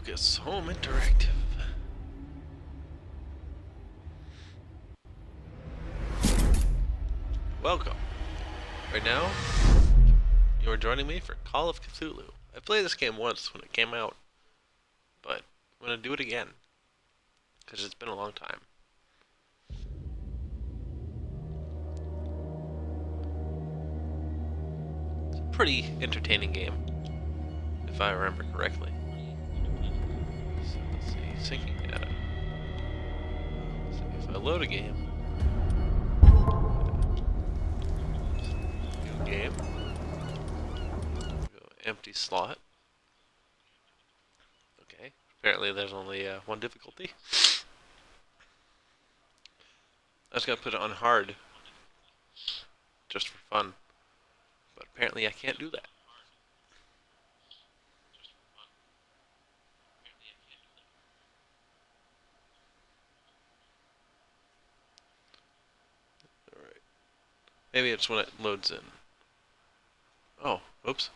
Focus, home interactive. Welcome. Right now, you're joining me for Call of Cthulhu. I played this game once when it came out, but I'm going to do it again, because it's been a long time. It's a pretty entertaining game, if I remember correctly. So let's see, syncing data. So if I load a game, new game, go empty slot. Okay, apparently there's only one difficulty. I just gotta put it on hard, just for fun, but apparently I can't do that. Alright. Maybe it's when it loads in. Oh, oops.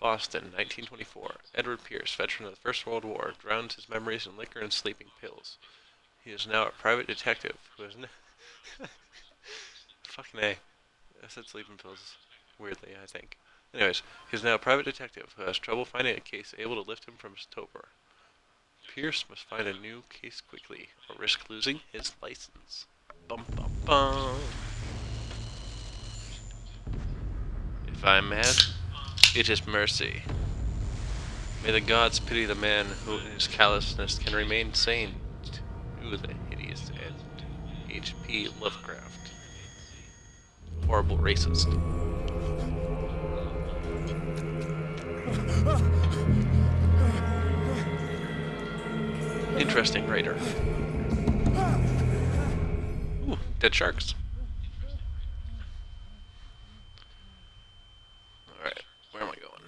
Boston, 1924. Edward Pierce, veteran of the First World War, drowns his memories in liquor and sleeping pills. He is now a private detective who has fucking A. I said sleeping pills weirdly, I think. Anyways, he's now a private detective who has trouble finding a case able to lift him from his torpor. Pierce must find a new case quickly, or risk losing his license. Bum bum bum. If I am mad, it is mercy. May the gods pity the man who in his callousness can remain sane to the hideous end. H.P. Lovecraft. Horrible racist. Interesting writer. Ooh, dead sharks. Alright, where am I going?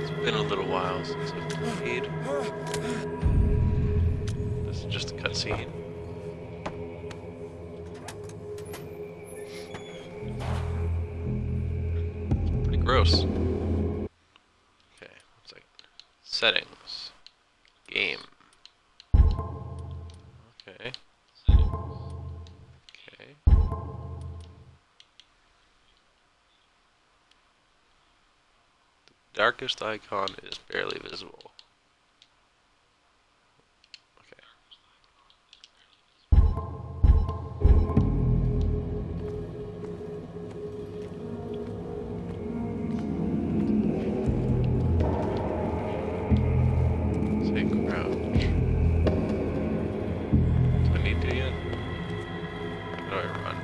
It's been a little while since I've played. This is just a cutscene. Pretty gross. Okay, one second. Settings. Game. Okay. Okay. The darkest icon is barely visible. Okay. Say crouch. Do I need to yet? How do I run?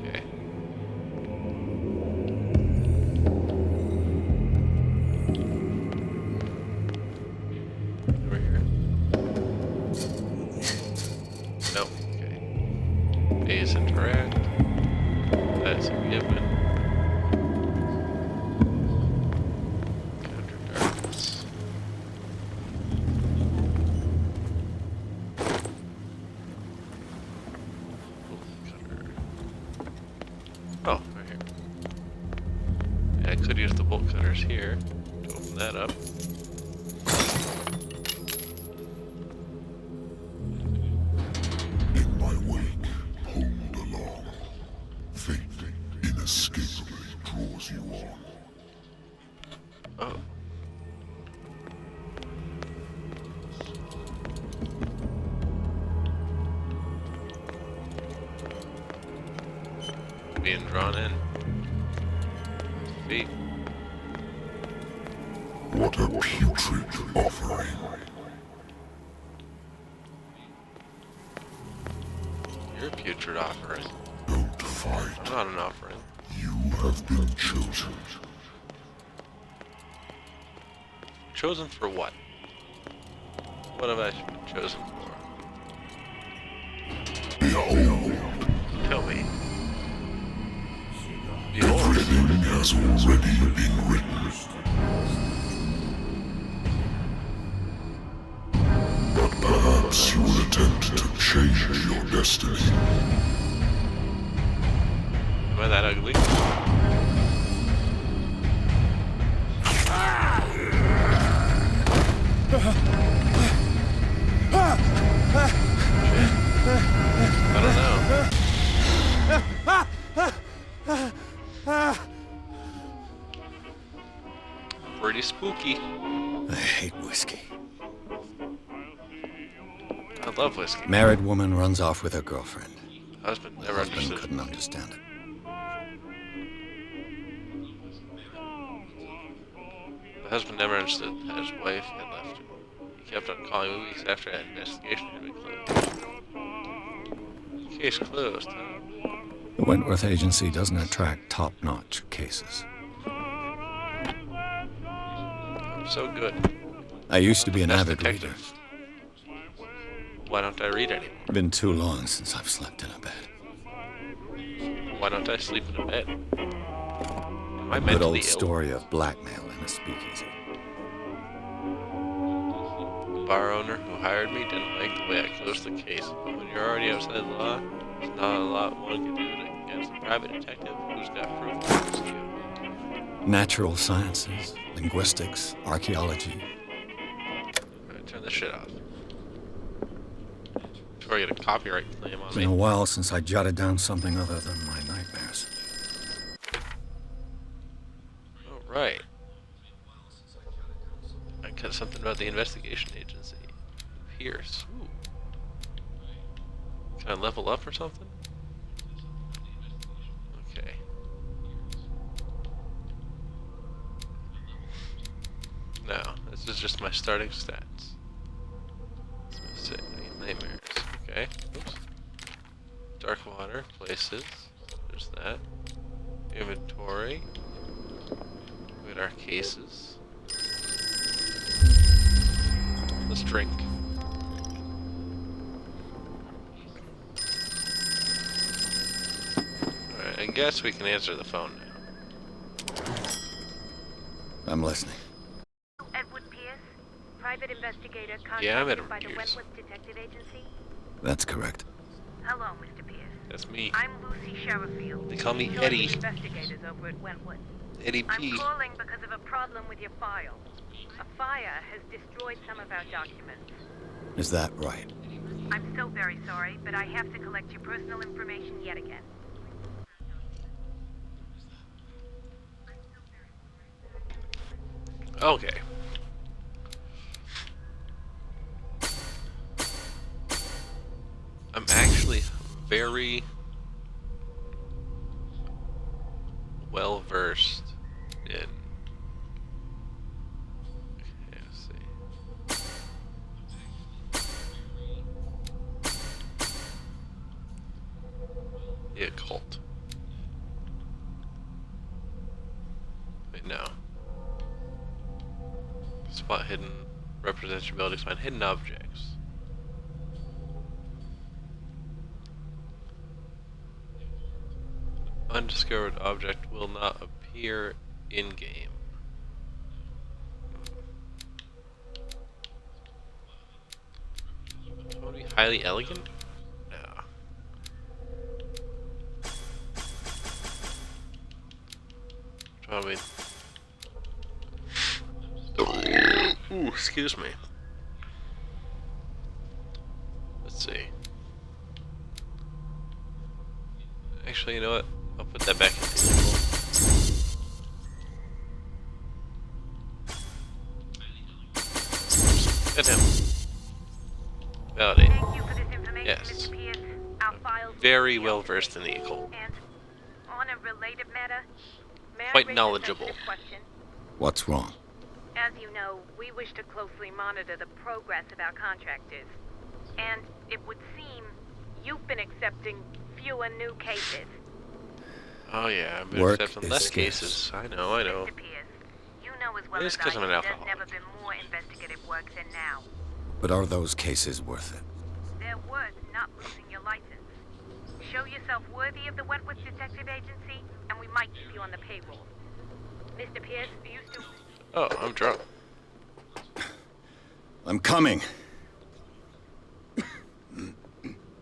Okay. Over here. Nope. Okay. Base interact. That's a given. Counter darkness. Bolt cutter. Oh, right here. Yeah, I could use the bolt cutters here to open that up. In my wake, pulled along. Fate inescapably draws you on. Oh. Being drawn in. Feet. What a putrid offering. You're a putrid offering. Don't fight. I'm not an offering. You have been chosen. Chosen for what? What have I been chosen for? Behold, Tell me. Behold. everything has already been written. But perhaps you will attempt to change your destiny. Am I that ugly? pretty spooky. I hate whiskey. I love whiskey. Married woman runs off with her girlfriend. Husband The never husband understood. couldn't understand it. The husband never understood that his wife had left him. He kept on calling me weeks after that investigation had been closed. Case closed, huh? The Wentworth Agency doesn't attract top-notch cases. I'm so good. I used to be an Best avid reader. detective. Why don't I read anymore? Been too long since I've slept in a bed. Why don't I sleep in a bed? Am I Good mentally old ill? story of blackmail in a speakeasy. The bar owner who hired me didn't like the way I closed the case. But when you're already outside the law, there's not a lot one can do against a private detective who's got proof against you. Natural sciences, linguistics, archaeology. Alright, turn this shit off. Before I get a copyright claim on Been a me. while since I jotted down something other than my nightmares. Alright. I got something about the investigation agency. Pierce. Ooh. Can I level up or something? Okay. No, this is just my starting stats. Let's see, nightmares. Okay. Oops. Dark water, places. There's that. Inventory. We got our cases. Let's drink. Alright, I guess we can answer the phone now. I'm listening. Edward Pierce, private investigator Yeah, I'm contracted Edward by the Pierce. Wentworth Detective Agency. That's correct. Hello, Mr. Pierce. That's me. I'm Lucy Sherifield. They call me Joint Eddie. investigators over at Wentworth. Eddie P. I'm calling because of a problem with your file. A fire has destroyed some of our documents. Is that right? I'm so very sorry, but I have to collect your personal information yet again. Okay. I'm actually very well versed in. Okay, let's see. The occult. Wait, no. Spot hidden, represents your ability to find hidden objects. Undiscovered object will not appear in-game. Want to be highly elegant? No. Want to be... Ooh, excuse me. Let's see. Actually, you know what? I'll put that back in the table. Get him. Validate. Thank you for this information, Yes. Mr. Pierce. Our files Very will be well open. versed in the occult. And on a related matter, may I Quite raise a knowledgeable. sensitive question? What's wrong? As you know, we wish to closely monitor the progress of our contractors. And it would seem you've been accepting fewer new cases. Oh yeah, I've been Work accepting is less scarce. cases. I know. Mr. Pierce, you know as well It is as 'cause I I'm an do there's alcoholic. never been more investigative work than now. But are those cases worth it? They're worth not losing your license. Show yourself worthy of the Wentworth Detective Agency, and we might keep you on the payroll. Mr. Pierce, do you still... Oh, I'm drunk. I'm coming.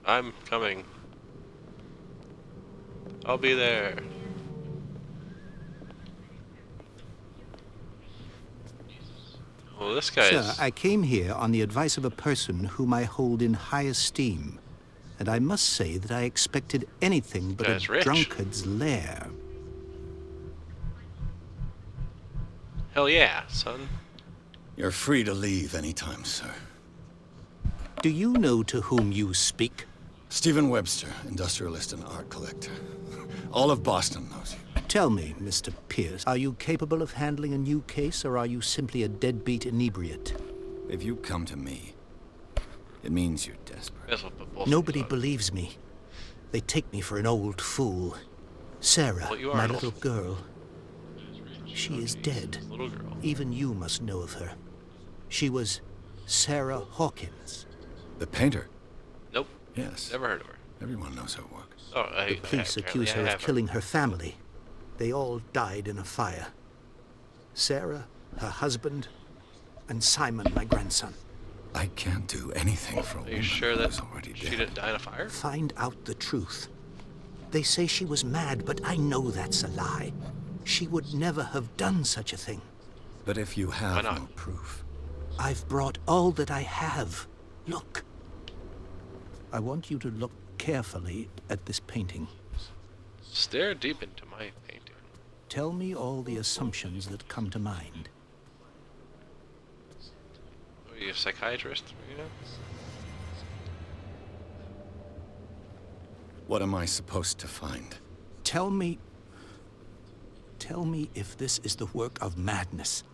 I'm coming. I'll be there. Well, this guy Sir, is... I came here on the advice of a person whom I hold in high esteem. And I must say that I expected anything but a Guy's rich. drunkard's lair. Hell yeah, son. You're free to leave anytime, sir. Do you know to whom you speak? Stephen Webster, industrialist and art collector. All of Boston knows you. Tell me, Mr. Pierce, are you capable of handling a new case, or are you simply a deadbeat inebriate? If you come to me, it means you're desperate. Guess I'll put both of Nobody these on. believes me. They take me for an old fool. Sarah, Well, you are my an little old girl. She is dead. Little girl. Even you must know of her. She was Sarah Hawkins. The painter? Nope. Yes. Never heard of her. Everyone knows her work. Oh, The police accuse her of killing her family. They all died in a fire. Sarah, her husband, and Simon, my grandson. I can't do anything for a Are woman you sure that who's already she dead. didn't die in a fire? Find out the truth. They say she was mad, but I know that's a lie. She would never have done such a thing. But if you Why have not? no proof, I've brought all that I have. Look. I want you to look carefully at this painting. Stare deep into my painting. Tell me all the assumptions that come to mind. Are you a psychiatrist? You know? what am I supposed to find? Tell me if this is the work of madness.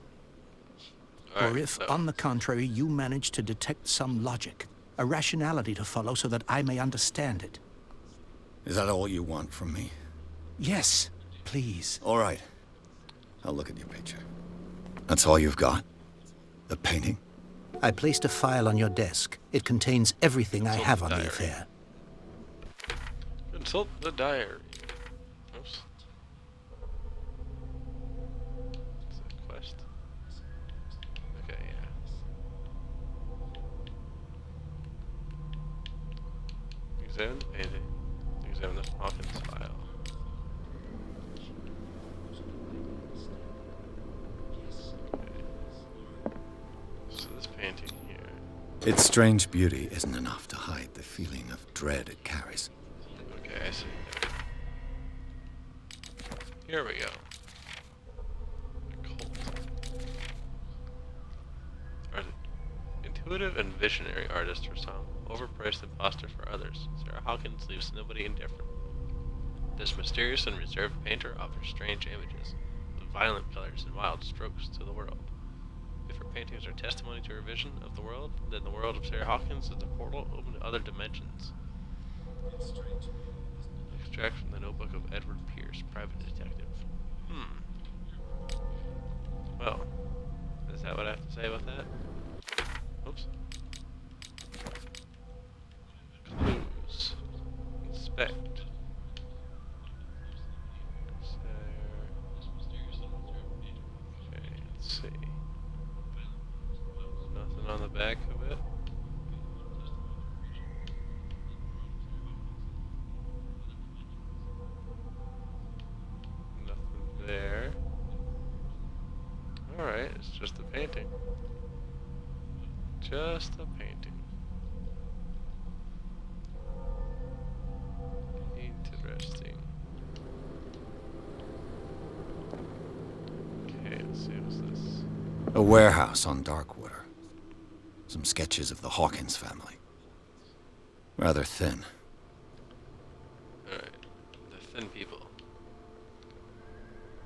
All Or right, if, so- on the contrary, you manage to detect some logic, a rationality to follow so that I may understand it. Is that all you want from me? Yes, please. All right. I'll look at your picture. That's all you've got? The painting? I placed a file on your desk. It contains everything I Consult have the on the diary. affair. Consult the diary. Oops. Is that a quest? Okay, yeah. Examine the painting. Examine the Hawkins file. Okay. So this painting here. Its strange beauty isn't enough to hide the feeling of dread it carries. Okay, I see. Here we go. Cult. Intuitive and visionary artist for some, overpriced imposter for others. Sarah Hawkins leaves nobody indifferent. This mysterious and reserved painter offers strange images, with violent colors and wild strokes to the world. If her paintings are testimony to her vision of the world, then the world of Sarah Hawkins is a portal open to other dimensions. Extract from the notebook of Edward Pierce, private detective. Well, is that what I have to say about that? Oops. Clues. Inspect. Okay, let's see. Nothing on the back of it. Nothing there. Alright, it's just a painting. Just a painting. Interesting. Okay, let's see, what's this? A warehouse on Darkwater. Some sketches of the Hawkins family. Rather thin. Alright, the thin people.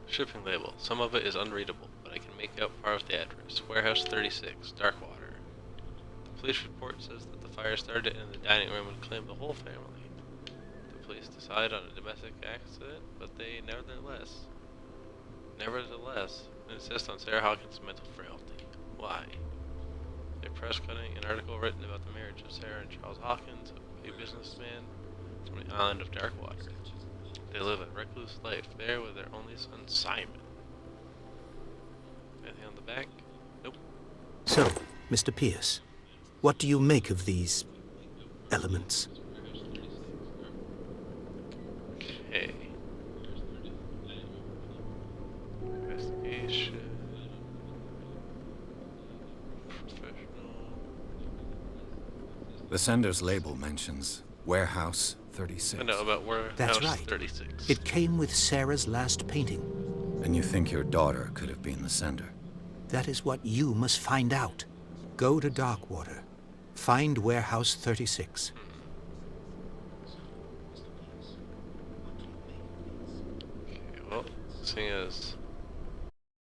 Shipping label. Some of it is unreadable, but I can make out part of the address. Warehouse 36, Darkwater. The police report says that the fire started in the dining room and claimed the whole family. The police decide on a domestic accident, but they nevertheless insist on Sarah Hawkins' mental frailty. Why? A press cutting, an article written about the marriage of Sarah and Charles Hawkins, a businessman from the island of Darkwater. They live a recluse life there with their only son, Simon. Anything on the back? Nope. So, Mr. Pierce, what do you make of these elements? Okay. Investigation. Professional. The sender's label mentions Warehouse 36. I know about Warehouse That's right. 36. It came with Sarah's last painting. And you think your daughter could have been the sender? That is what you must find out. Go to Darkwater. Find Warehouse 36. Okay, well, seeing as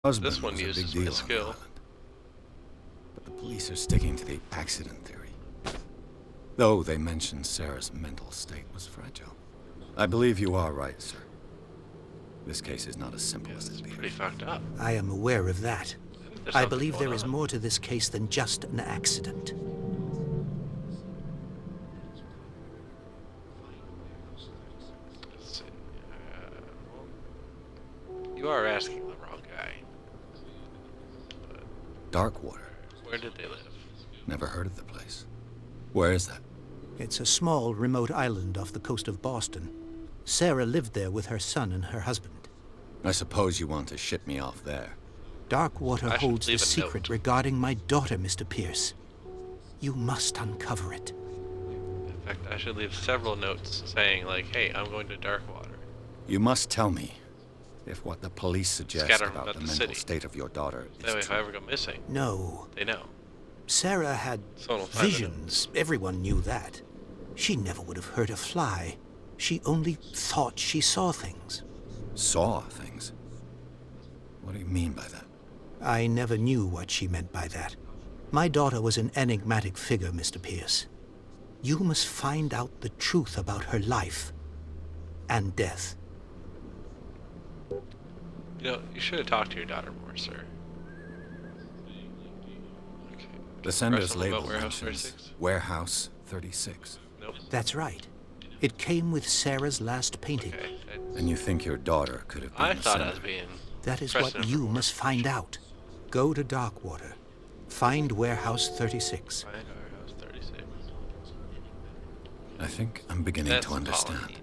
Husband this one was a uses big my deal on the skill. island. But the police are sticking to the accident theory. Though they mentioned Sarah's mental state was fragile. I believe you are right, sir. This case is not as simple as It's it pretty appears. fucked up. I am aware of that. There's I something believe going there is on. more to this case than just an accident. Let's see. Well, you are asking the wrong guy. Darkwater. Where did they live? Never heard of the place. Where is that? It's a small, remote island off the coast of Boston. Sarah lived there with her son and her husband. I suppose you want to ship me off there. Darkwater I should holds the leave a secret note. regarding my daughter, Mr. Pierce. You must uncover it. In fact, I should leave several notes saying, like, hey, I'm going to Darkwater. You must tell me if what the police suggest Scatter about about the the mental city. state of your daughter That way, is if I true. ever go missing, No. they know. Sarah had Someone will find visions. Everyone knew that. She never would have hurt a fly. She only thought she saw things. Saw things? What do you mean by that? I never knew what she meant by that. My daughter was an enigmatic figure, Mr. Pierce. You must find out the truth about her life and death. You know, you should have talked to your daughter more, sir. Okay. The sender's something label about Warehouse mentions 36? Warehouse 36. Nope. That's right. It came with Sarah's last painting. Okay. And you think your daughter could have been I the thought I sender? was being... That is Precedent what for you more. must find out. Go to Darkwater. Find Warehouse 36. Find Warehouse 36. I think I'm beginning That's to all I understand. need.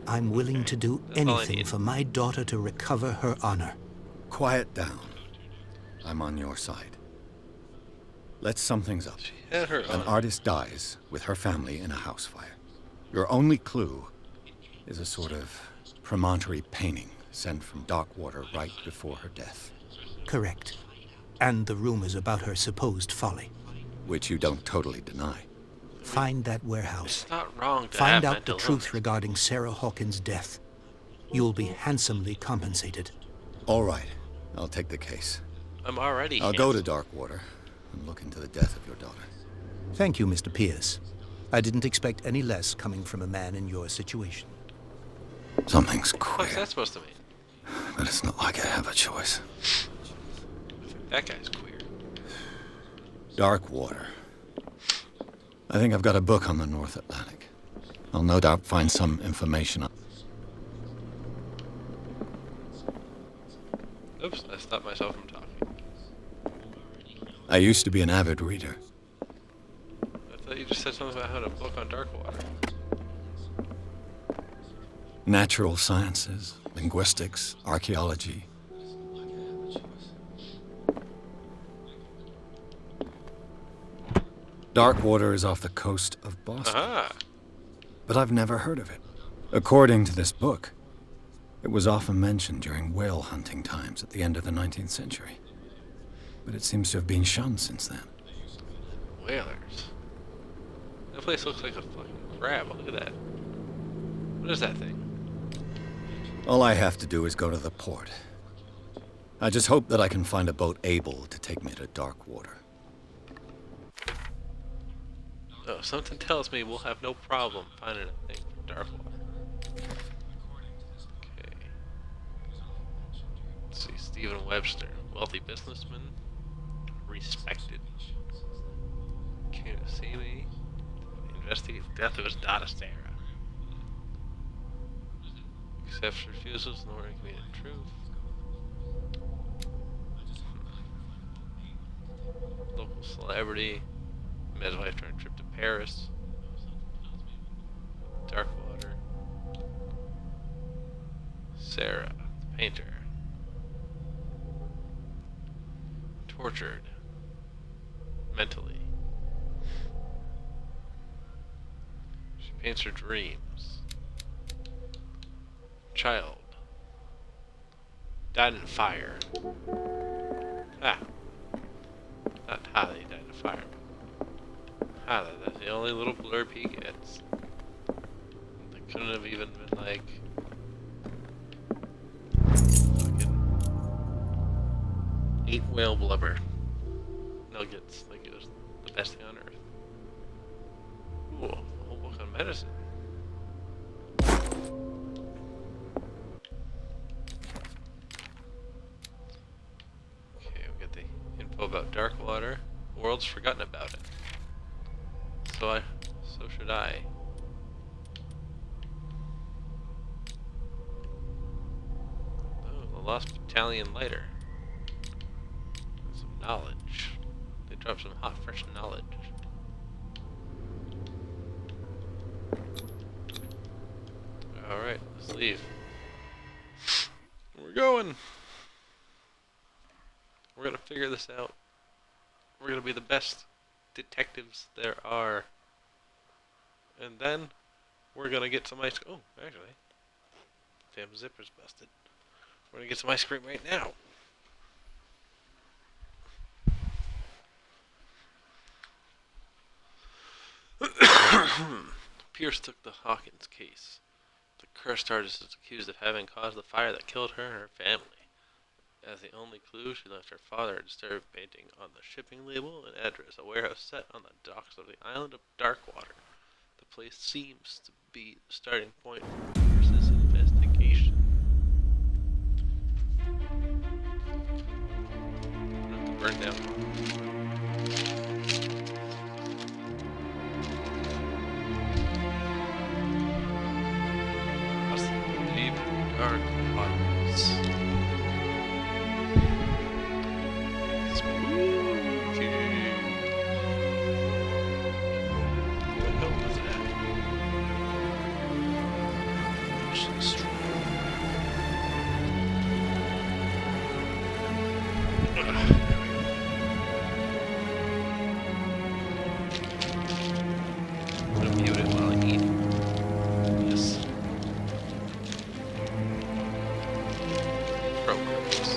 I'm willing to do That's all I anything need. for my daughter to recover her honor. Quiet down. I'm on your side. Let's sum things up. She had her An own. artist dies with her family in a house fire. Your only clue is a sort of promontory painting sent from Darkwater right before her death, Correct. And the rumors about her supposed folly. which you don't totally deny. Find that warehouse. It's not wrong to Find have out the mental truth illness. regarding Sarah Hawkins' death. You'll be handsomely compensated. All right, I'll take the case. I'm already I'll go to handsome. Darkwater and look into the death of your daughter. Thank you, Mr. Pierce. I didn't expect any less coming from a man in your situation. Something's What's queer, that supposed to mean? but it's not like I have a choice. That guy's queer. Darkwater. I think I've got a book on the North Atlantic. I'll no doubt find some information on... Oops, I stopped myself from talking. I used to be an avid reader. I thought you just said something about having a book on Darkwater. Natural sciences, linguistics, archaeology. Darkwater is off the coast of Boston, Aha! but I've never heard of it. According to this book, it was often mentioned during whale hunting times at the end of the 19th century. But it seems to have been shunned since then. Whalers. That place looks like a fucking crab. Look at that. What is that thing? All I have to do is go to the port. I just hope that I can find a boat able to take me to Darkwater. Oh, something tells me we'll have no problem finding a thing for Darkwater. Okay. Let's see. Stephen Webster, wealthy businessman, respected. Came to see me. Investigate the death of his daughter Sarah. Accepts refusals in order to communicate the truth. Local celebrity. Met his wife during a trip to Paris. Darkwater. Sarah, the painter. Tortured. Mentally. She paints her dreams. Child. Died in fire. Ah. Ah, he died of fire. Ah, that's the only little blurb he gets. They couldn't have even been like... fucking... ate whale blubber. Nuggets, like it was the best thing on earth. Ooh, a whole book on medicine. Okay, we got the info about Darkwater. The world's forgotten about it. So should I. Oh, the Lost Battalion lighter. Some knowledge. They dropped some hot, fresh knowledge. Alright, let's leave. We're going! We're gonna figure this out. We're gonna be the best detectives there are. And then, we're gonna get some ice cream. Oh, actually. Damn zipper's busted. We're gonna get some ice cream right now. Pierce took the Hawkins case. The cursed artist is accused of having caused the fire that killed her and her family. As the only clue, she left her father a disturbed painting on the shipping label and address, a warehouse set on the docks of the island of Darkwater. The place seems to be the starting point for Pierce's investigation. Burn down. Deep dark waters. Spooky. What the hell was that? Ocean Storm. I'm gonna mute it while I eat. Yes. Programs.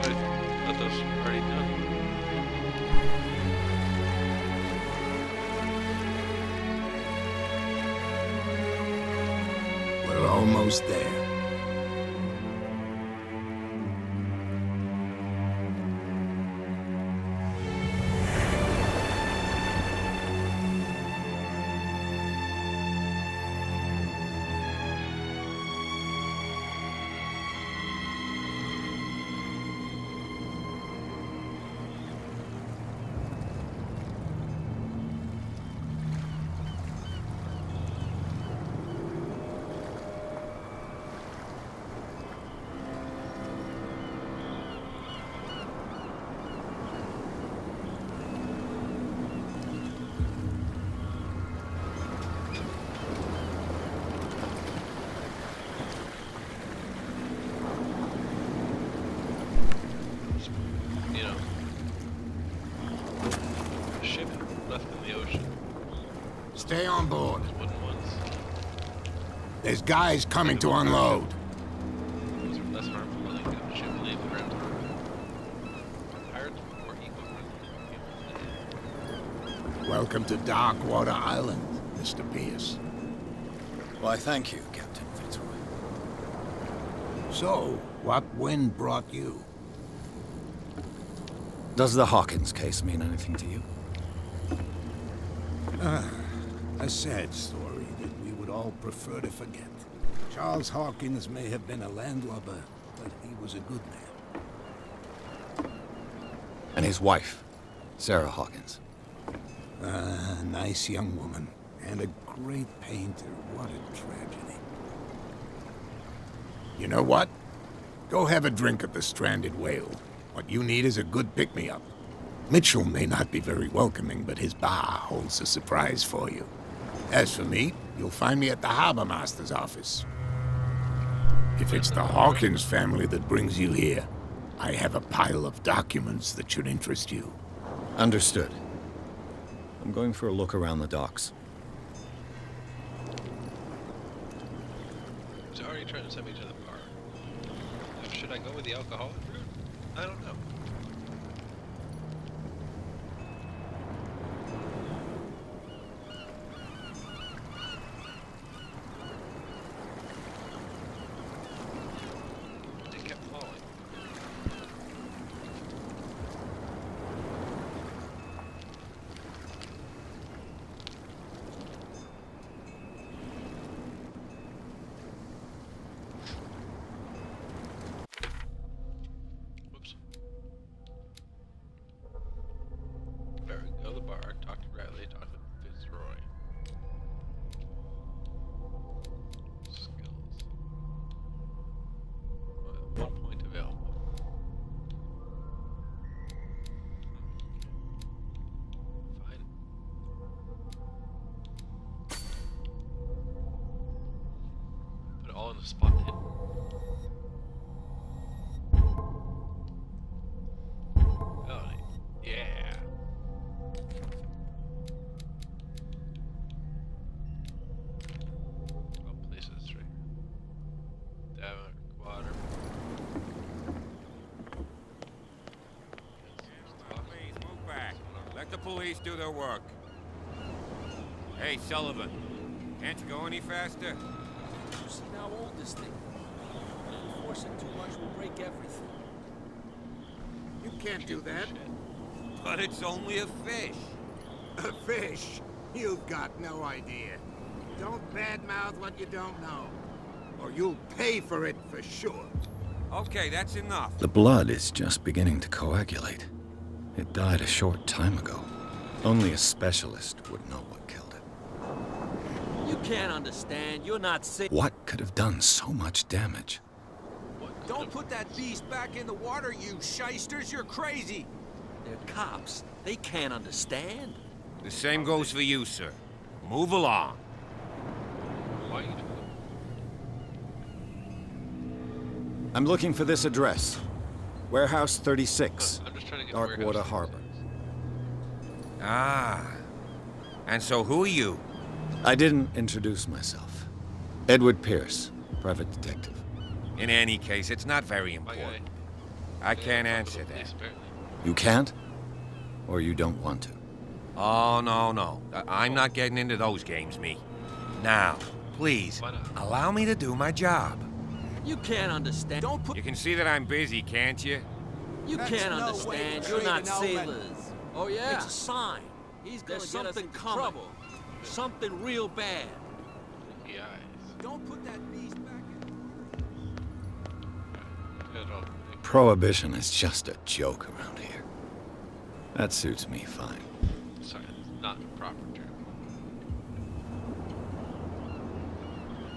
I thought those were already done. We're almost there. You know, a ship left in the ocean. Stay on board. Those wooden ones. There's guys coming to unload. Those are less harmful than a ship leave around. Pirates were more eco-friendly. Welcome to Darkwater Island, Mr. Pierce. Why, thank you, Captain Fitzroy. So, what wind brought you? Does the Hawkins case mean anything to you? A sad story that we would all prefer to forget. Charles Hawkins may have been a landlubber, but he was a good man. And his wife, Sarah Hawkins. A nice young woman, and a great painter. What a tragedy. You know what? Go have a drink at the Stranded Whale. What you need is a good pick-me-up. Mitchell may not be very welcoming, but his bar holds a surprise for you. As for me, you'll find me at the Harbor Master's office. If it's the Hawkins family that brings you here, I have a pile of documents that should interest you. Understood. I'm going for a look around the docks. He's already trying to send me to the bar. Now, should I go with the alcoholic route? I don't know. It kept falling. Whoops. There we go, the bar. Talk to Bradley, talk to Fitzroy. Skills. Well, 1 point available. Fine. Put it all in the spot hidden. Oh, yeah. Well, places right here. Down water. Please move back. Let the police do their work. Hey, Sullivan. Can't you go any faster? You see how old this thing is? If we force it too much, we'll break everything. You can't do that. But it's only a fish. A fish? You've got no idea. Don't badmouth what you don't know, or you'll pay for it for sure. Okay, that's enough. The blood is just beginning to coagulate. It died a short time ago. Only a specialist would know what killed it. You can't understand. You're not sick. What could have done so much damage? Don't put that beast back in the water, you shysters. You're crazy. They're cops. They can't understand. The same goes for you, sir. Move along. Why you I'm looking for this address. Warehouse 36, I'm just trying to get Darkwater warehouse Harbor. Ah. And so who are you? I didn't introduce myself. Edward Pierce, private detective. In any case, it's not very My guy. important. I can't answer that. Police, apparently. You can't? Or you don't want to? Oh, no. I'm not getting into those games, me. Now, please, Why not? allow me to do my job. You can't understand. Don't put. You can see that I'm busy, can't you? You That's can't no understand. way You're to not treat an old man. sailors. Oh yeah. It's a sign. He's gonna There's get us something into coming. trouble. Something real bad. Sticky eyes. Don't put that beast back in. Good old- Prohibition is just a joke around here. That suits me fine. Sorry, it's not a proper term.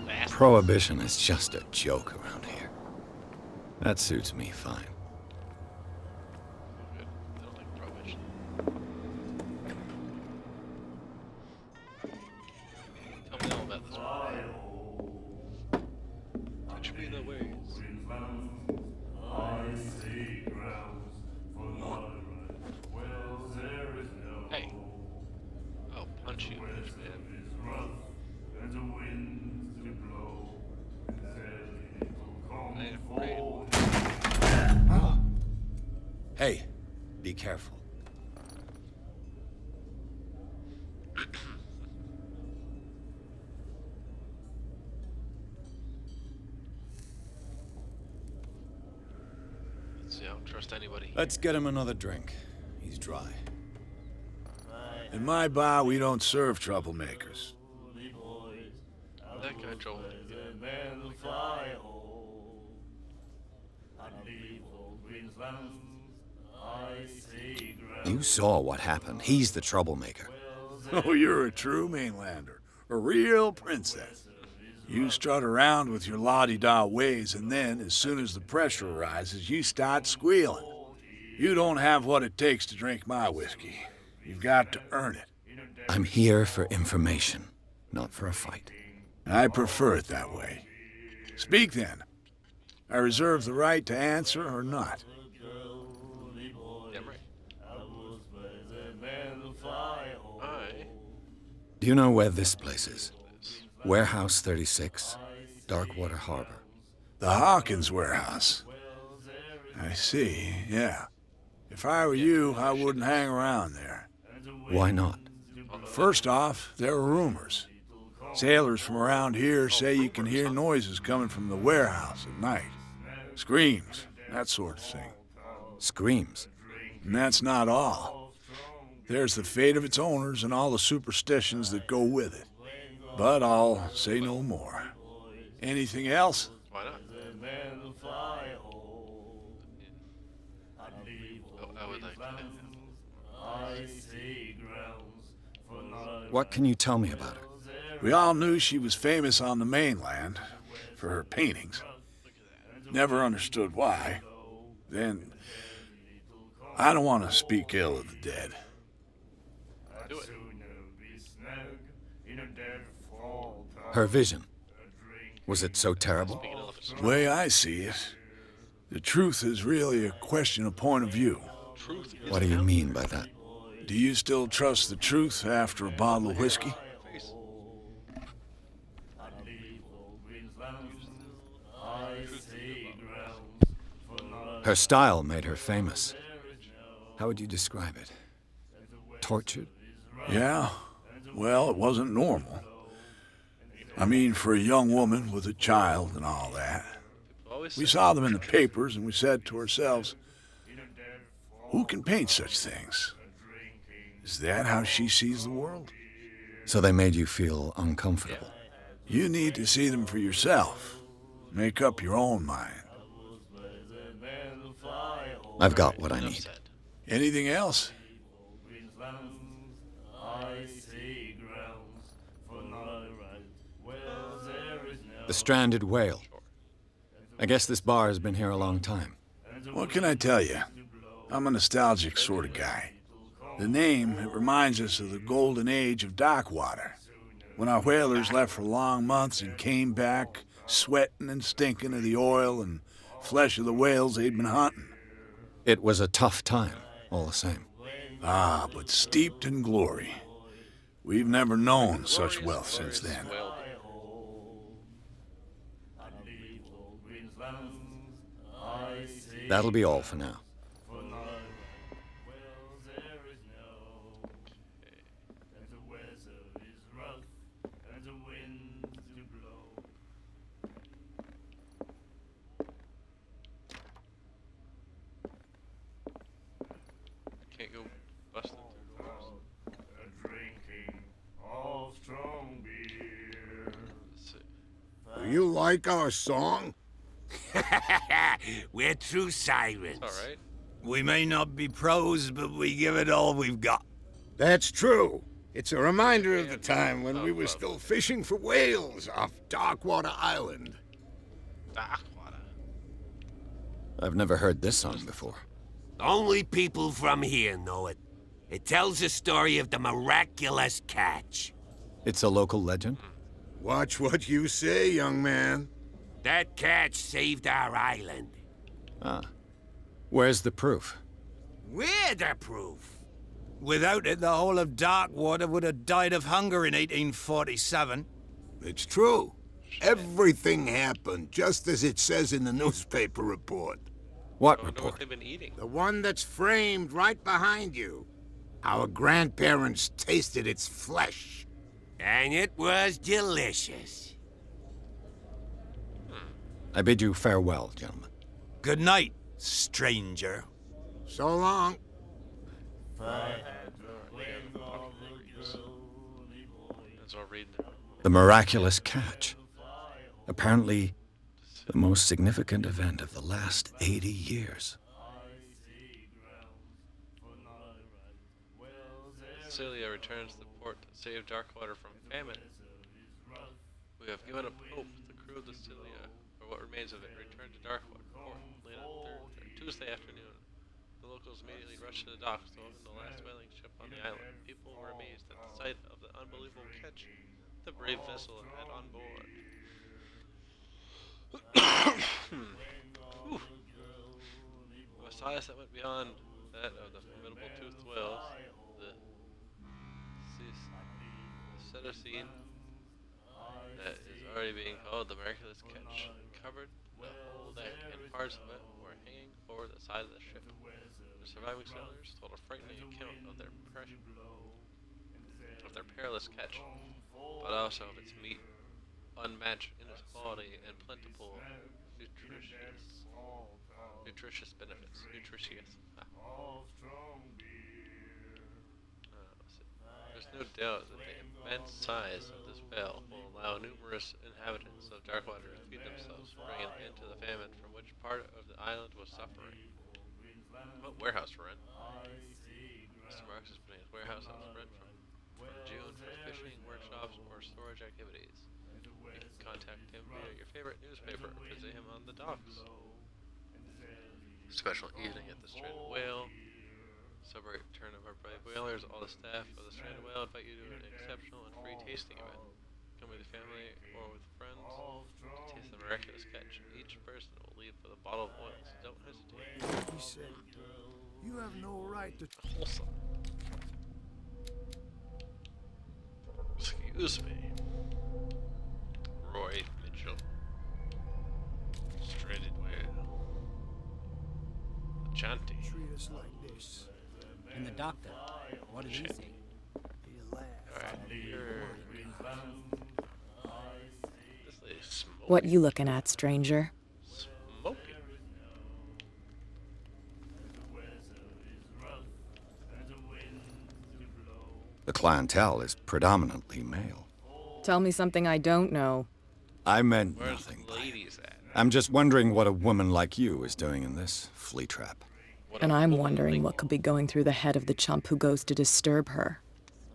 Bastards. Prohibition is just a joke around here. That suits me fine. Good. I don't like prohibition. Tell me all about this one. Teach me the ways. Hey. I'll punch you, bitch, man. I am afraid. Hey, be careful. Let's see, I don't trust anybody. Let's get him another drink. He's dry. In my bar, we don't serve troublemakers. That guy trolled me. You saw what happened. He's the troublemaker. Oh, you're a true mainlander. A real princess. You strut around with your la-di-da ways, and then, as soon as the pressure arises, you start squealing. You don't have what it takes to drink my whiskey. You've got to earn it. I'm here for information, not for a fight. I prefer it that way. Speak then. I reserve the right to answer or not. Damn right. I Do you know where this place is? Warehouse 36? Darkwater Harbor. The Hawkins warehouse. I see, yeah. If I were you, I wouldn't hang around there. Why not? First off, there are rumors. Sailors from around here say you can hear noises coming from the warehouse at night. Screams, that sort of thing. Screams. And that's not all. There's the fate of its owners and all the superstitions that go with it. But I'll say no more. Anything else? Why not? I would like to. What can you tell me about her? We all knew she was famous on the mainland for her paintings. Never understood why. Then, I don't want to speak ill of the dead. Do it. Her vision. Was it so terrible? Speaking of elephants, The way I see it, the truth is really a question of point of view. truth is What do you mean by that? Do you still trust the truth after a bottle of whiskey? face. Her style made her famous. How would you describe it? Tortured? Yeah. Well, it wasn't normal. I mean, for a young woman with a child and all that. Always We say, saw them in the papers and we said to ourselves, who can paint such things? Is that how she sees the world? So they made you feel uncomfortable. You need to see them for yourself. Make up your own mind. I've got what I enough need. said. Anything else? The stranded whale. I guess this bar has been here a long time. What can I tell you? I'm a nostalgic sort of guy. The name, it reminds us of the golden age of dockwater, when our whalers left for long months and came back sweating and stinking of the oil and flesh of the whales they'd been hunting. It was a tough time, all the same. Ah, but steeped in glory. We've never known such wealth since then. Well, That'll be all for now. can't go busting through doors. Let's see. Do you like our song? We're true sirens. All right. We may not be pros, but we give it all we've got. That's true. It's a reminder of the time when we were still fishing for whales off Darkwater Island. Darkwater. I've never heard this song before. Only people from here know it. It tells the story of the miraculous catch. It's a local legend? Watch what you say, young man. That catch saved our island. Ah. Where's the proof? We're the proof. Without it, the whole of Darkwater would have died of hunger in 1847. It's true. Everything happened just as it says in the newspaper report. What I wonder what report? they've been eating. The one that's framed right behind you. Our grandparents tasted its flesh. And it was delicious. I bid you farewell, gentlemen. Good night, stranger. So long. As I'll read. The miraculous catch. Apparently, the most significant event of the last 80 years. Celia returns to the port to save Darkwater from famine. We have given up hope. The crew of the Celia, or what remains of it, returned to Darkwater port late on Tuesday afternoon. The locals immediately rushed to the docks to open the last whaling ship on the island. People were amazed at the sight of the unbelievable catch the brave vessel had on board. Whew. It was size that went beyond that of the formidable toothed whales. The cetacean that is is already being called the miraculous catch. Covered the whole deck, and parts of it were hanging over the side of the ship. The surviving sailors told a frightening account of their perilous catch, but also of its meat, unmatched in its quality and plentiful, nutritious benefits. Nutritious. There's no doubt that the immense size of this whale will allow numerous inhabitants of Darkwater to feed themselves, bringing an end to the famine from which part of the island was suffering. What warehouse for rent? Mr. Marks is putting his warehouse up for rent from June for fishing, workshops, or storage activities. You can contact him via your favorite newspaper or visit him on the docks. Special evening at the Stranded Whale. Celebrate return of our brave whalers. All the staff of the Stranded Whale invite you to an exceptional and free tasting event. Come with your family or with friends to taste the miraculous catch. Each person will leave with a bottle of oil, so don't hesitate. He said, you have no right to... Wholesome. Excuse me. Roy Mitchell. Stranded Whale. Chanty. treat us like this. And the doctor, what did he say? He laughed. This lady's smoking. What you looking at, stranger? Smoking. The clientele is predominantly male. Tell me something I don't know. I meant Where's nothing. the ladies at? I'm just wondering what a woman like you is doing in this flea trap. What And a I'm woman wondering thing. what could be going through the head of the chump who goes to disturb her.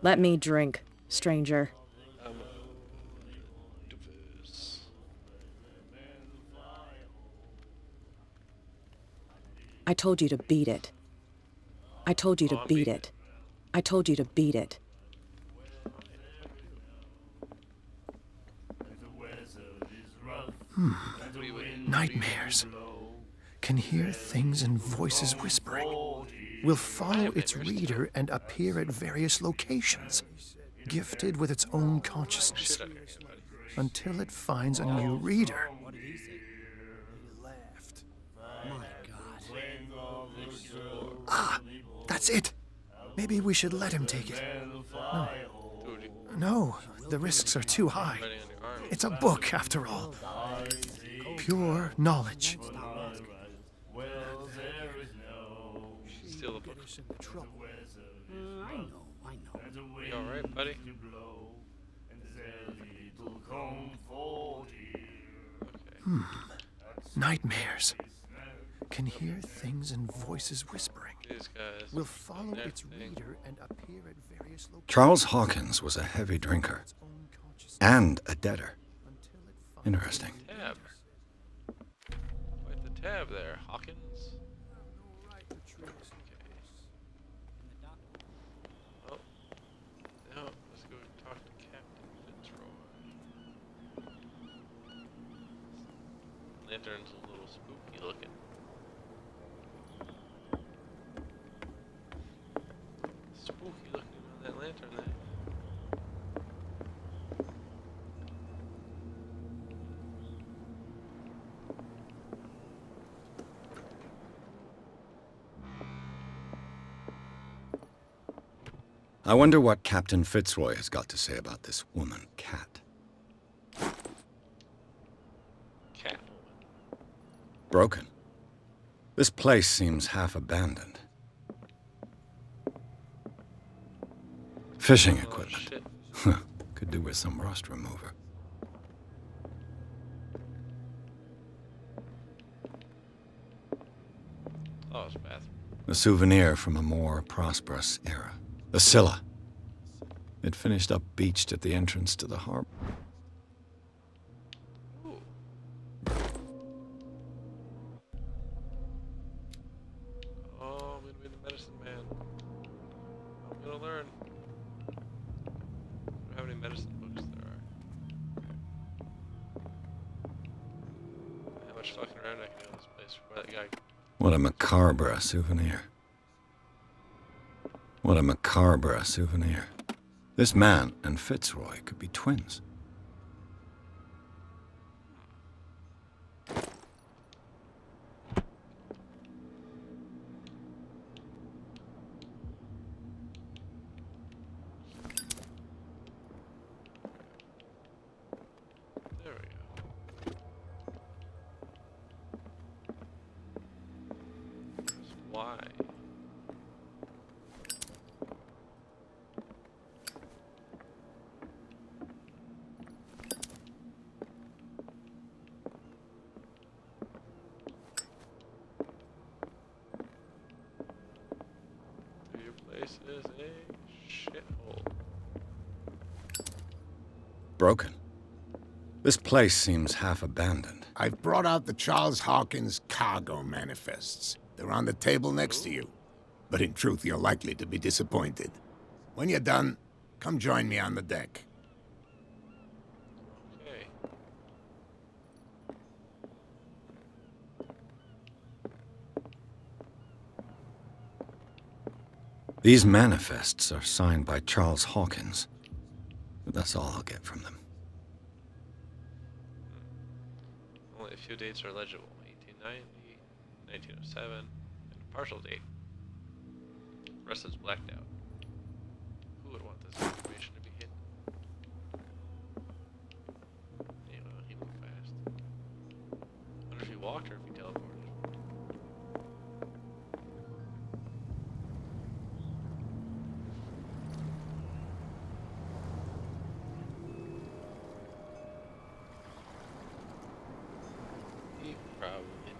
Let me drink, stranger. Diverse. I told you to beat it. I told you to Oh, I'm beat beating it. I told you to beat it. We would- Nightmares. Can hear things and voices whispering. Will follow its reader and appear at various locations, gifted with its own consciousness, Shit out here, buddy. until it finds a new reader. What did he say? He laughed. My God. Ah, that's it. Maybe we should let him take it. Dude, No, the risks are too high. writing on your arm. It's a book, after all. Pure knowledge. Steal the book. Get us into trouble. I know. You alright, buddy? Okay. Nightmares. Can hear things and voices whispering. These guys. Will follow their its thing. reader and appear at various locations. Charles Hawkins was a heavy drinker and a debtor. Interesting. Tab. Quite the tab there, Hawkins. Oh. Now, let's go talk to Captain Fitzroy. Lantern's a little spooky looking. Spooky looking on that lantern there. I wonder what Captain Fitzroy has got to say about this woman, Cat. Cat. Broken. This place seems half abandoned. Fishing Oh, equipment. shit. Could do with some rust remover. Oh, it's a bathroom. A souvenir from a more prosperous era. The Scylla. It finished up beached at the entrance to the harbor. Ooh. Oh, I'm gonna be the medicine man. I'm gonna learn. I wonder how many medicine books there are. How much fucking around I can do in this place before that guy. What a macabre souvenir. What a macabre souvenir. This man and Fitzroy could be twins. why? Your place is a shithole. Broken. This place seems half abandoned. I've brought out the Charles Hawkins cargo manifests. They're on the table next to you. But in truth, you're likely to be disappointed. When you're done, come join me on the deck. Okay. These manifests are signed by Charles Hawkins. But that's all I'll get from them. Only a few dates are legible. 1890, 1907, and a partial date. The rest is blacked out. Who would want this information to be hidden? Anyway, he moved fast. I wonder if he walked or if he teleported. He probably did.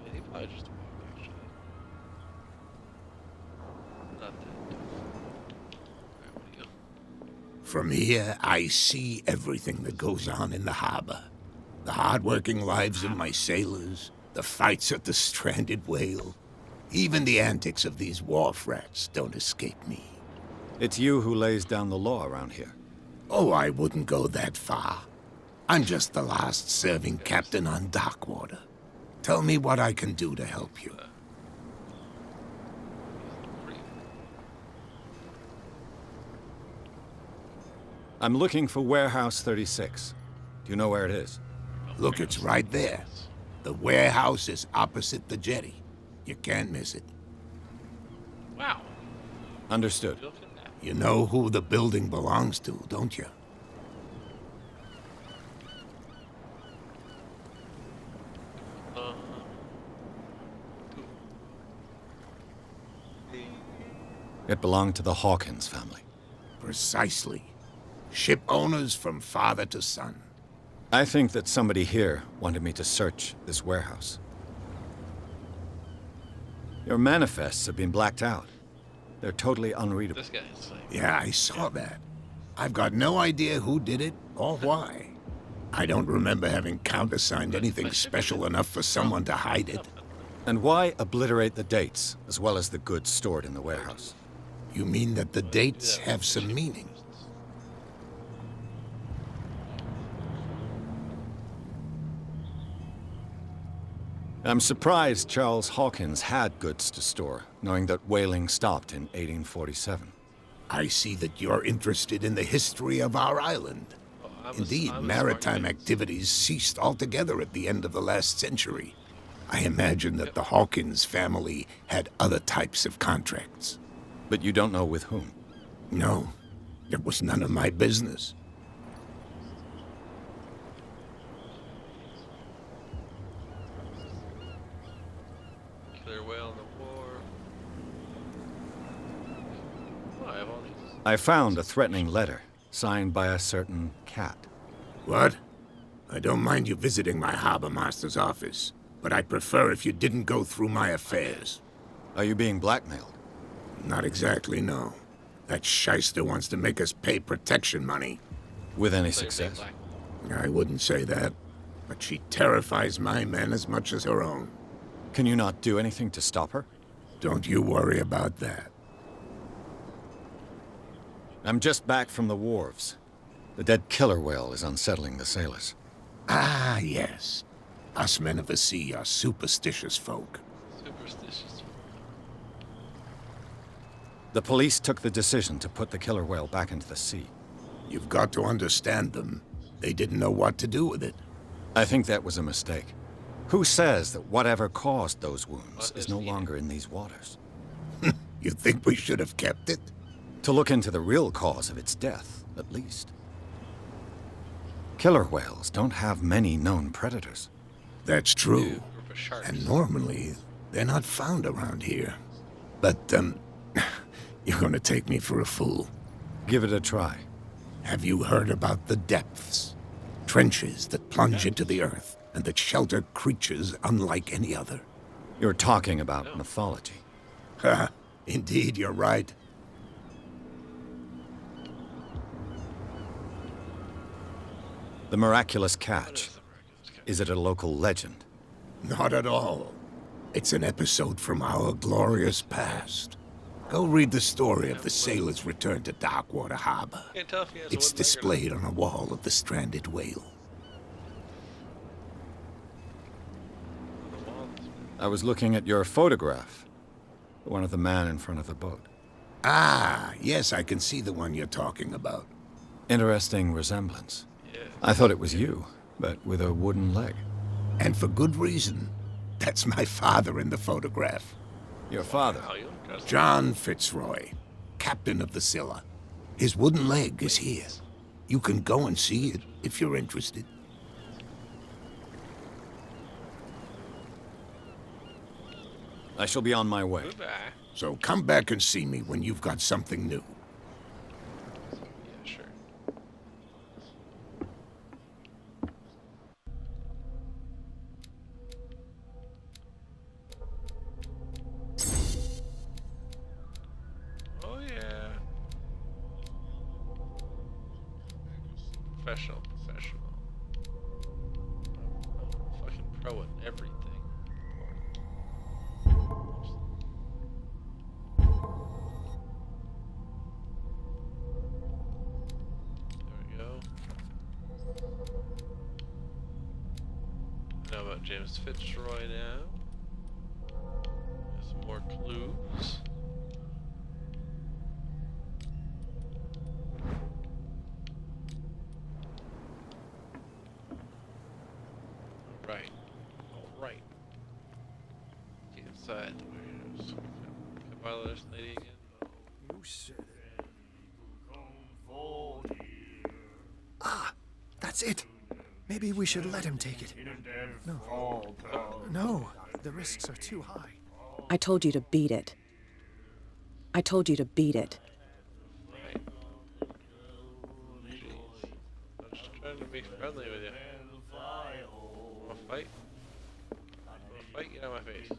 Yeah, he probably just walked, actually. Not that tough. Alright, what do you... From here, I see everything that goes on in the harbor. The hard-working lives of my sailors, the fights at the stranded whale. Even the antics of these wharf rats don't escape me. It's you who lays down the law around here. Oh, I wouldn't go that far. I'm just the last serving captain on Darkwater. Tell me what I can do to help you. I'm looking for Warehouse 36. Do you know where it is? Look, it's right there. The warehouse is opposite the jetty. You can't miss it. Wow. Understood. Look at that. You know who the building belongs to, don't you? It belonged to the Hawkins family. Precisely. Ship owners from father to son. I think that somebody here wanted me to search this warehouse. Your manifests have been blacked out. They're totally unreadable. This guy's like... Yeah, I saw that. I've got no idea who did it or why. I don't remember having countersigned anything special enough for someone to hide it. And why obliterate the dates, as well as the goods stored in the warehouse? You mean that the dates have some meaning? I'm surprised Charles Hawkins had goods to store, knowing that whaling stopped in 1847. I see that you're interested in the history of our island. Indeed, maritime activities ceased altogether at the end of the last century. I imagine that the Hawkins family had other types of contracts. But you don't know with whom? No, it was none of my business. Killer whale in the war. Oh, I have all these. I found a threatening letter, signed by a certain cat. What? I don't mind you visiting my harbor master's office, but I'd prefer if you didn't go through my affairs. Are you being blackmailed? Not exactly, no. That shyster wants to make us pay protection money. With any success? I wouldn't say that, but she terrifies my men as much as her own. Can you not do anything to stop her? Don't you worry about that. I'm just back from the wharves. The dead killer whale is unsettling the sailors. Ah, yes. Us men of the sea are superstitious folk. Superstitious. The police took the decision to put the killer whale back into the sea. You've got to understand them. They didn't know what to do with it. I think that was a mistake. Who says that whatever caused those wounds is no longer in these waters? You think we should have kept it? To look into the real cause of its death, at least. Killer whales don't have many known predators. That's true. Group of sharks. And normally, they're not found around here. But, you're gonna take me for a fool. Give it a try. Have you heard about the depths? Trenches that plunge into the earth and that shelter creatures unlike any other. You're talking about mythology. Ha! Indeed, you're right. The miraculous catch. Is it a local legend? Not at all. It's an episode from our glorious past. Go read the story of the sailor's return to Darkwater Harbor. Can't tell if he has a It's wooden leg or not. displayed on a wall of the stranded whale. I was looking at your photograph. The one of the man in front of the boat. Ah, yes, I can see the one you're talking about. Interesting resemblance. Yeah. I thought it was you, but with a wooden leg. And for good reason. That's my father in the photograph. Your father? How you dressed? John Fitzroy, captain of the Scylla. His wooden leg is here. You can go and see it if you're interested. I shall be on my way. Goodbye. So come back and see me when you've got something new. Yeah, sure. Oh yeah. Professional. I'm fucking pro at everything. There we go. I know about James Fitzroy now. Some more clues. Alright. Alright. Get inside the warehouse. Can I follow this lady again? You said it. Ah, that's it. Maybe we should let him take it. No. No, the risks are too high. I told you to beat it. I told you to beat it. Right. Jeez. I'm just trying to be friendly with you. Wanna fight? Wanna fight? Get out of my face.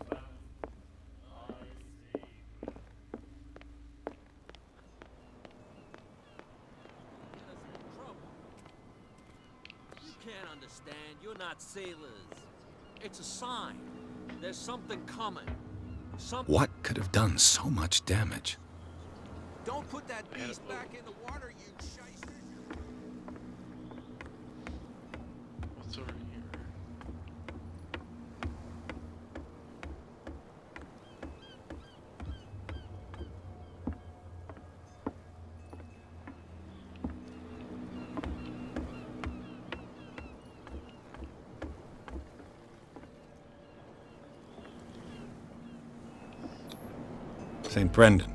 You can't understand. You're not sailors. It's a sign. There's something coming. Something. What could have done so much damage? Don't put that beast back in the water, you shysters. What's over here? St. Brendan.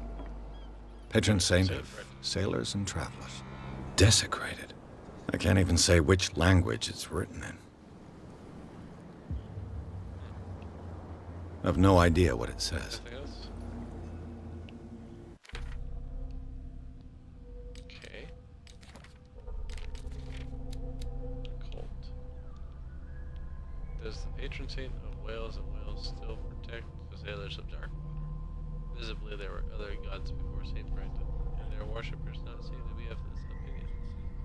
Patron saint of sailors and travelers. Desecrated. I can't even say which language it's written in. I've no idea what it says. Anything else? Okay. Cult. Does the patron saint of Wales and Wales still protect the sailors of Darkwater? Visibly, there were other gods before St. Brendan, and their worshippers not seem to be of this opinion.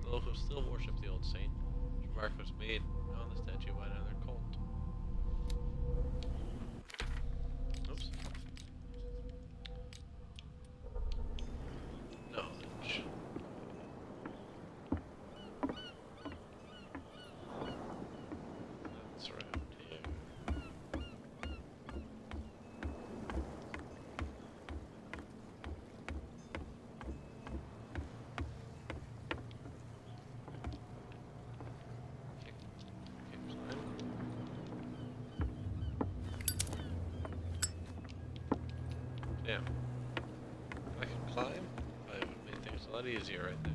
The locals still worship the old saint, which remark was made on the statue by another cult. Oops. Knowledge. That's right here. Damn. If I could climb, I would make things a lot easier right there.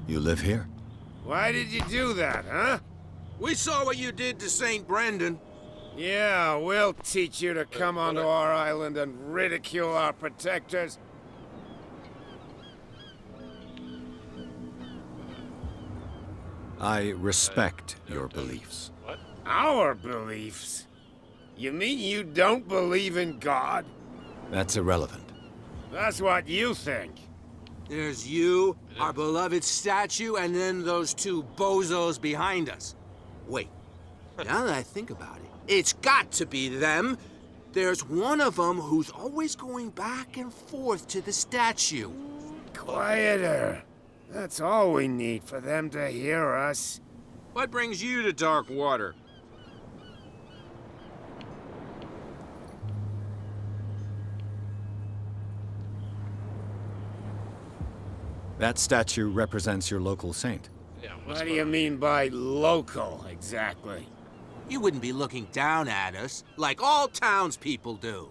You live here? Why did you do that, huh? We saw what you did to St. Brendan. Yeah, we'll teach you to come onto our island and ridicule our protectors. I respect your beliefs. What? Our beliefs? You mean you don't believe in God? That's irrelevant. That's what you think. There's you, our beloved statue, and then those two bozos behind us. Wait, now that I think about it, it's got to be them. There's one of them who's always going back and forth to the statue. Quieter. That's all we need for them to hear us. What brings you to dark water? That statue represents your local saint. Yeah, What do you mean by local, exactly? You wouldn't be looking down at us like all townspeople do.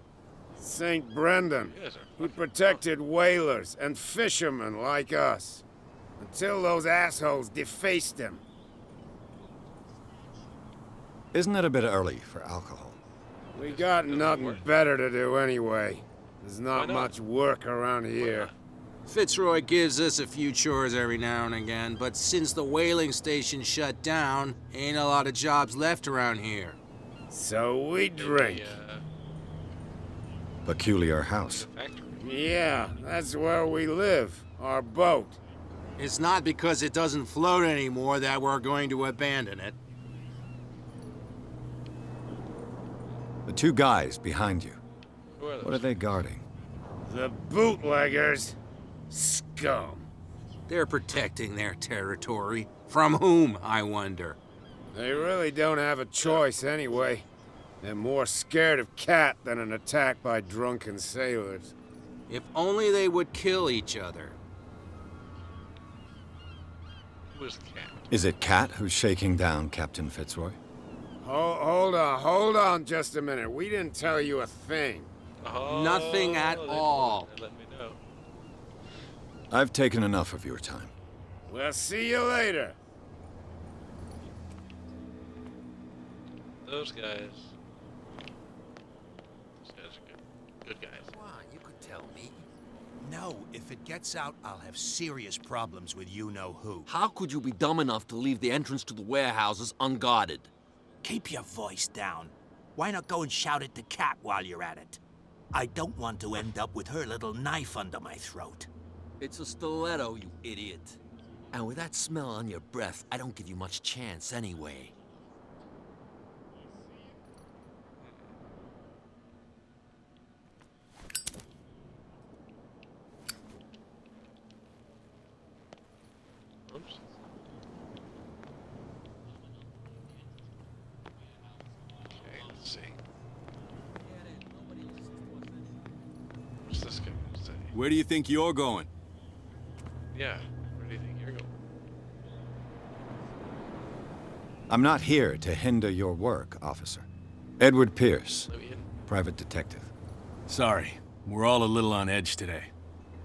St. Brendan. He protected whalers and fishermen like us. Until those assholes defaced him. Isn't it a bit early for alcohol? We got nothing better to do anyway. There's not not? much work around here. Fitzroy gives us a few chores every now and again, but since the whaling station shut down, ain't a lot of jobs left around here. So we drink. Peculiar house. Yeah, that's where we live. Our boat. It's not because it doesn't float anymore that we're going to abandon it. The two guys behind you. Who are those? What are they guarding? The bootleggers. Scum. They're protecting their territory. From whom, I wonder? They really don't have a choice anyway. They're more scared of Cat than an attack by drunken sailors. If only they would kill each other. Who is Cat? Is it Cat who's shaking down Captain Fitzroy? Hold on just a minute. We didn't tell you a thing. Oh, Nothing at all. Let me know. I've taken enough of your time. We'll see you later. Those guys. Those guys are good. Good guys. Come on, you could tell me. No, if it gets out, I'll have serious problems with you-know-who. How could you be dumb enough to leave the entrance to the warehouses unguarded? Keep your voice down. Why not go and shout at the cat while you're at it? I don't want to end up with her little knife under my throat. It's a stiletto, you idiot. And with that smell on your breath, I don't give you much chance anyway. Oops. Okay, let's see. What's this guy gonna say? Where do you think you're going? Yeah, where do you think you're going? I'm not here to hinder your work, officer. Edward Pierce, Let me in. private detective. Sorry, we're all a little on edge today.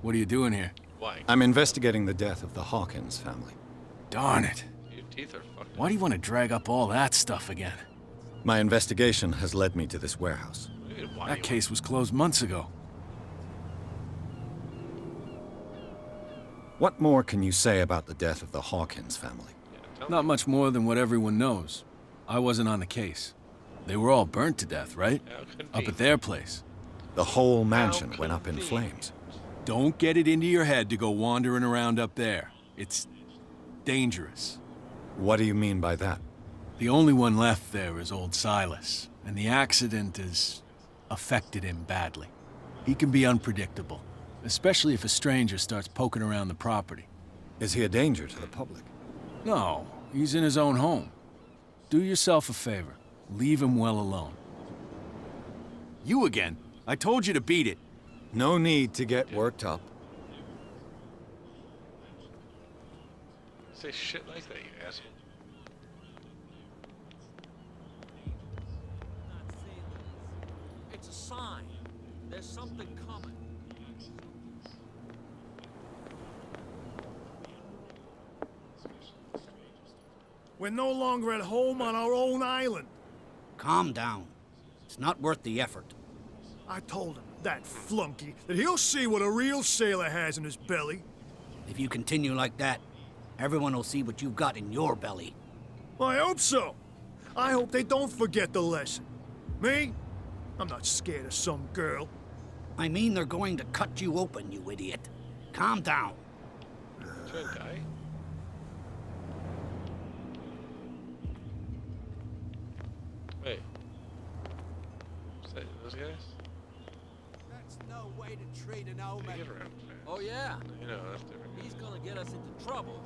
What are you doing here? Why? I'm investigating the death of the Hawkins family. Darn it. Your teeth are fucked Why do you want to drag up all that stuff again? My investigation has led me to this warehouse. up. Why That case was closed months ago. What more can you say about the death of the Hawkins family? Not much more than what everyone knows. I wasn't on the case. They were all burnt to death, right? Up at their place. The whole mansion went up in flames. Don't get it into your head to go wandering around up there. It's dangerous. What do you mean by that? The only one left there is old Silas, and the accident has affected him badly. He can be unpredictable, especially if a stranger starts poking around the property. Is he a danger to the public? No, he's in his own home. Do yourself a favor. Leave him well alone. You again. I told you to beat it. No need to get worked up. Say shit like that, you asshole. It's a sign. There's something coming. We're no longer at home on our own island. Calm down. It's not worth the effort. I told him, that flunky, that he'll see what a real sailor has in his belly. If you continue like that, everyone will see what you've got in your belly. I hope so. I hope they don't forget the lesson. Me? I'm not scared of some girl. I mean they're going to cut you open, you idiot. Calm down. Should I die? Wait. Is that those guys? That's no way to treat an old man. Get around. Oh, yeah? You know, that's different. He's gonna get us into trouble.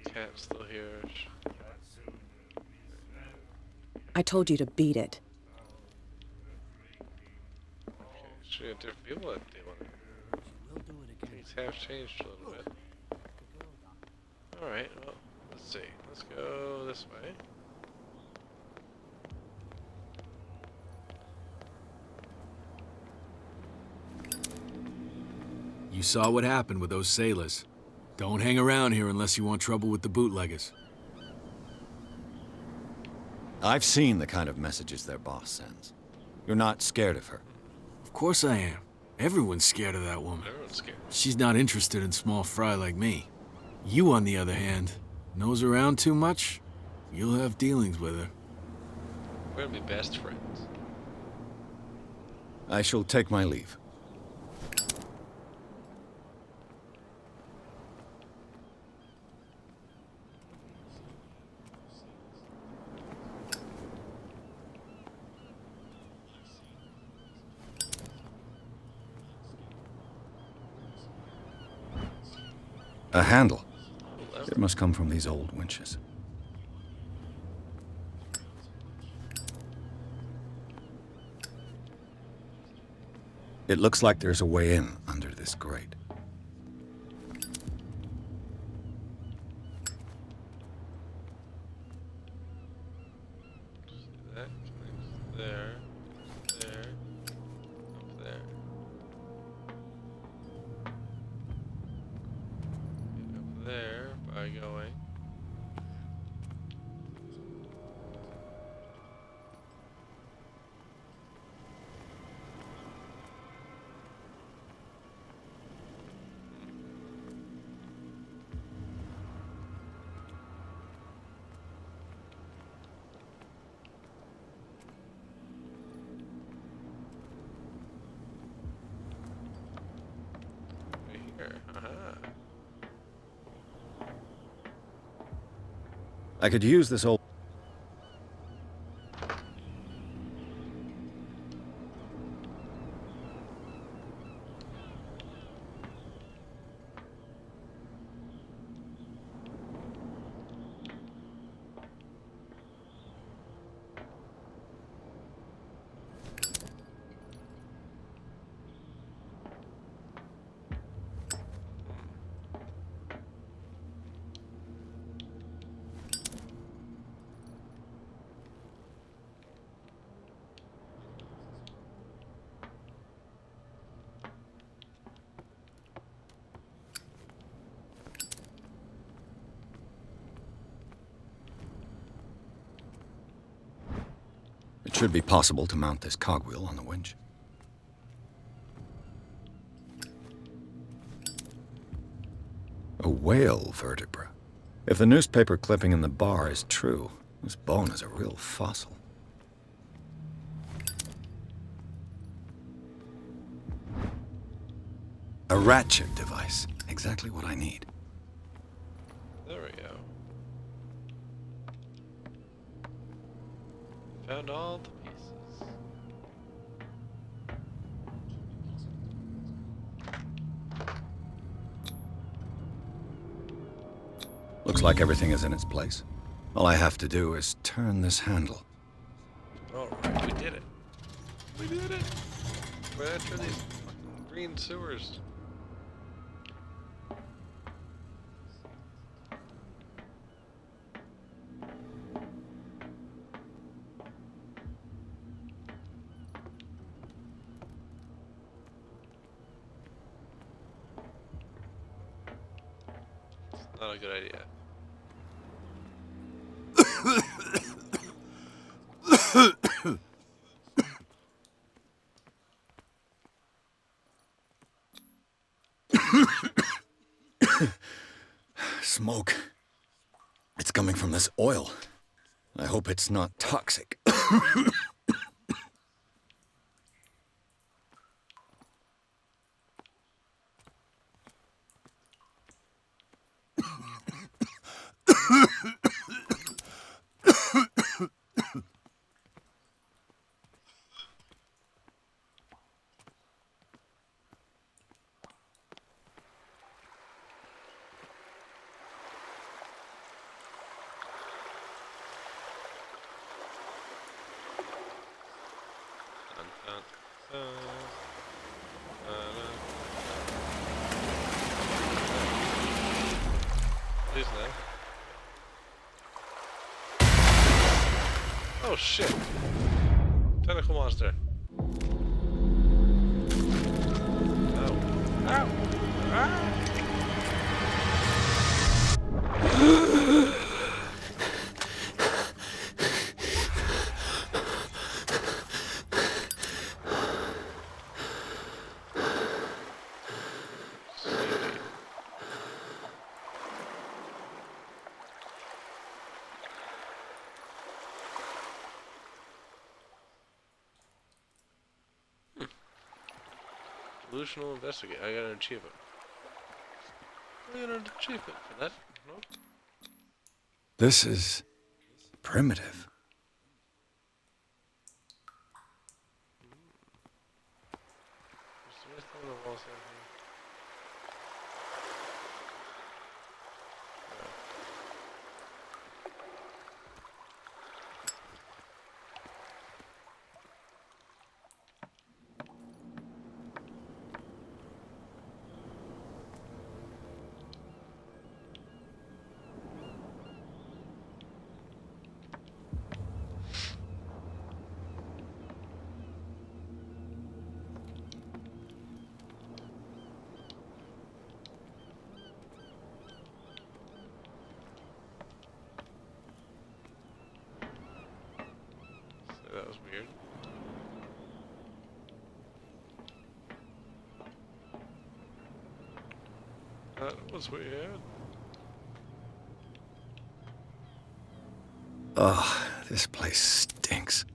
Cat's still here. I told you to beat it. Okay, should we have different people that they want to. Things have changed a little bit. Alright, well, let's see. Let's go this way. You saw what happened with those sailors. Don't hang around here unless you want trouble with the bootleggers. I've seen the kind of messages their boss sends. You're not scared of her. Of course I am. Everyone's scared of that woman. Everyone's scared. She's not interested in small fry like me. You, on the other hand, nose around too much, you'll have dealings with her. We're gonna be best friends. I shall take my leave. A handle. It must come from these old winches. It looks like there's a way in under this grate. That connects there, there, up there. Get up there by going. Here. Aha. I could use this old... It should be possible to mount this cogwheel on the winch. A whale vertebra. If the newspaper clipping in the bar is true, this bone is a real fossil. A ratchet device. Exactly what I need. There we go. Found all the pieces. Looks like everything is in its place. All I have to do is turn this handle. Alright, we did it. We did it! We're after these fucking green sewers. Not a good idea. Smoke. It's coming from this oil. I hope it's not toxic. Please no. Oh shit! Tentacle monster. Ow. Ow! Ah! Delusional investigate. I got an achievement. I got an achievement for that. Nope. This is primitive. Is there anything on the walls down here? That was weird. That was weird. Ugh, this place stinks.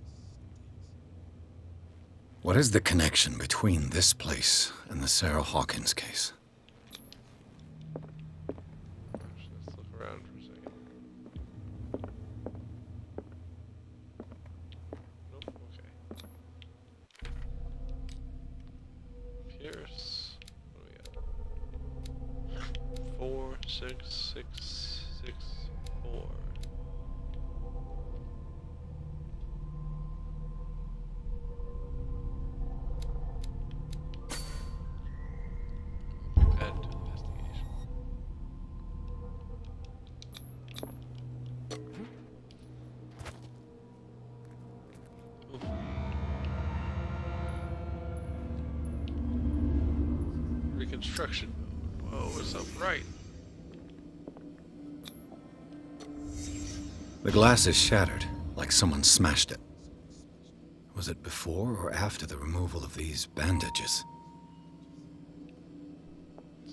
What is the connection between this place and the Sarah Hawkins case? Let's look around for a second. Nope, okay. Pierce. What do we got? 4, 6, 6, 6, 4. Add to investigation. Oof. Reconstruction. Whoa, it's so bright. The glass is shattered, like someone smashed it. Was it before or after the removal of these bandages?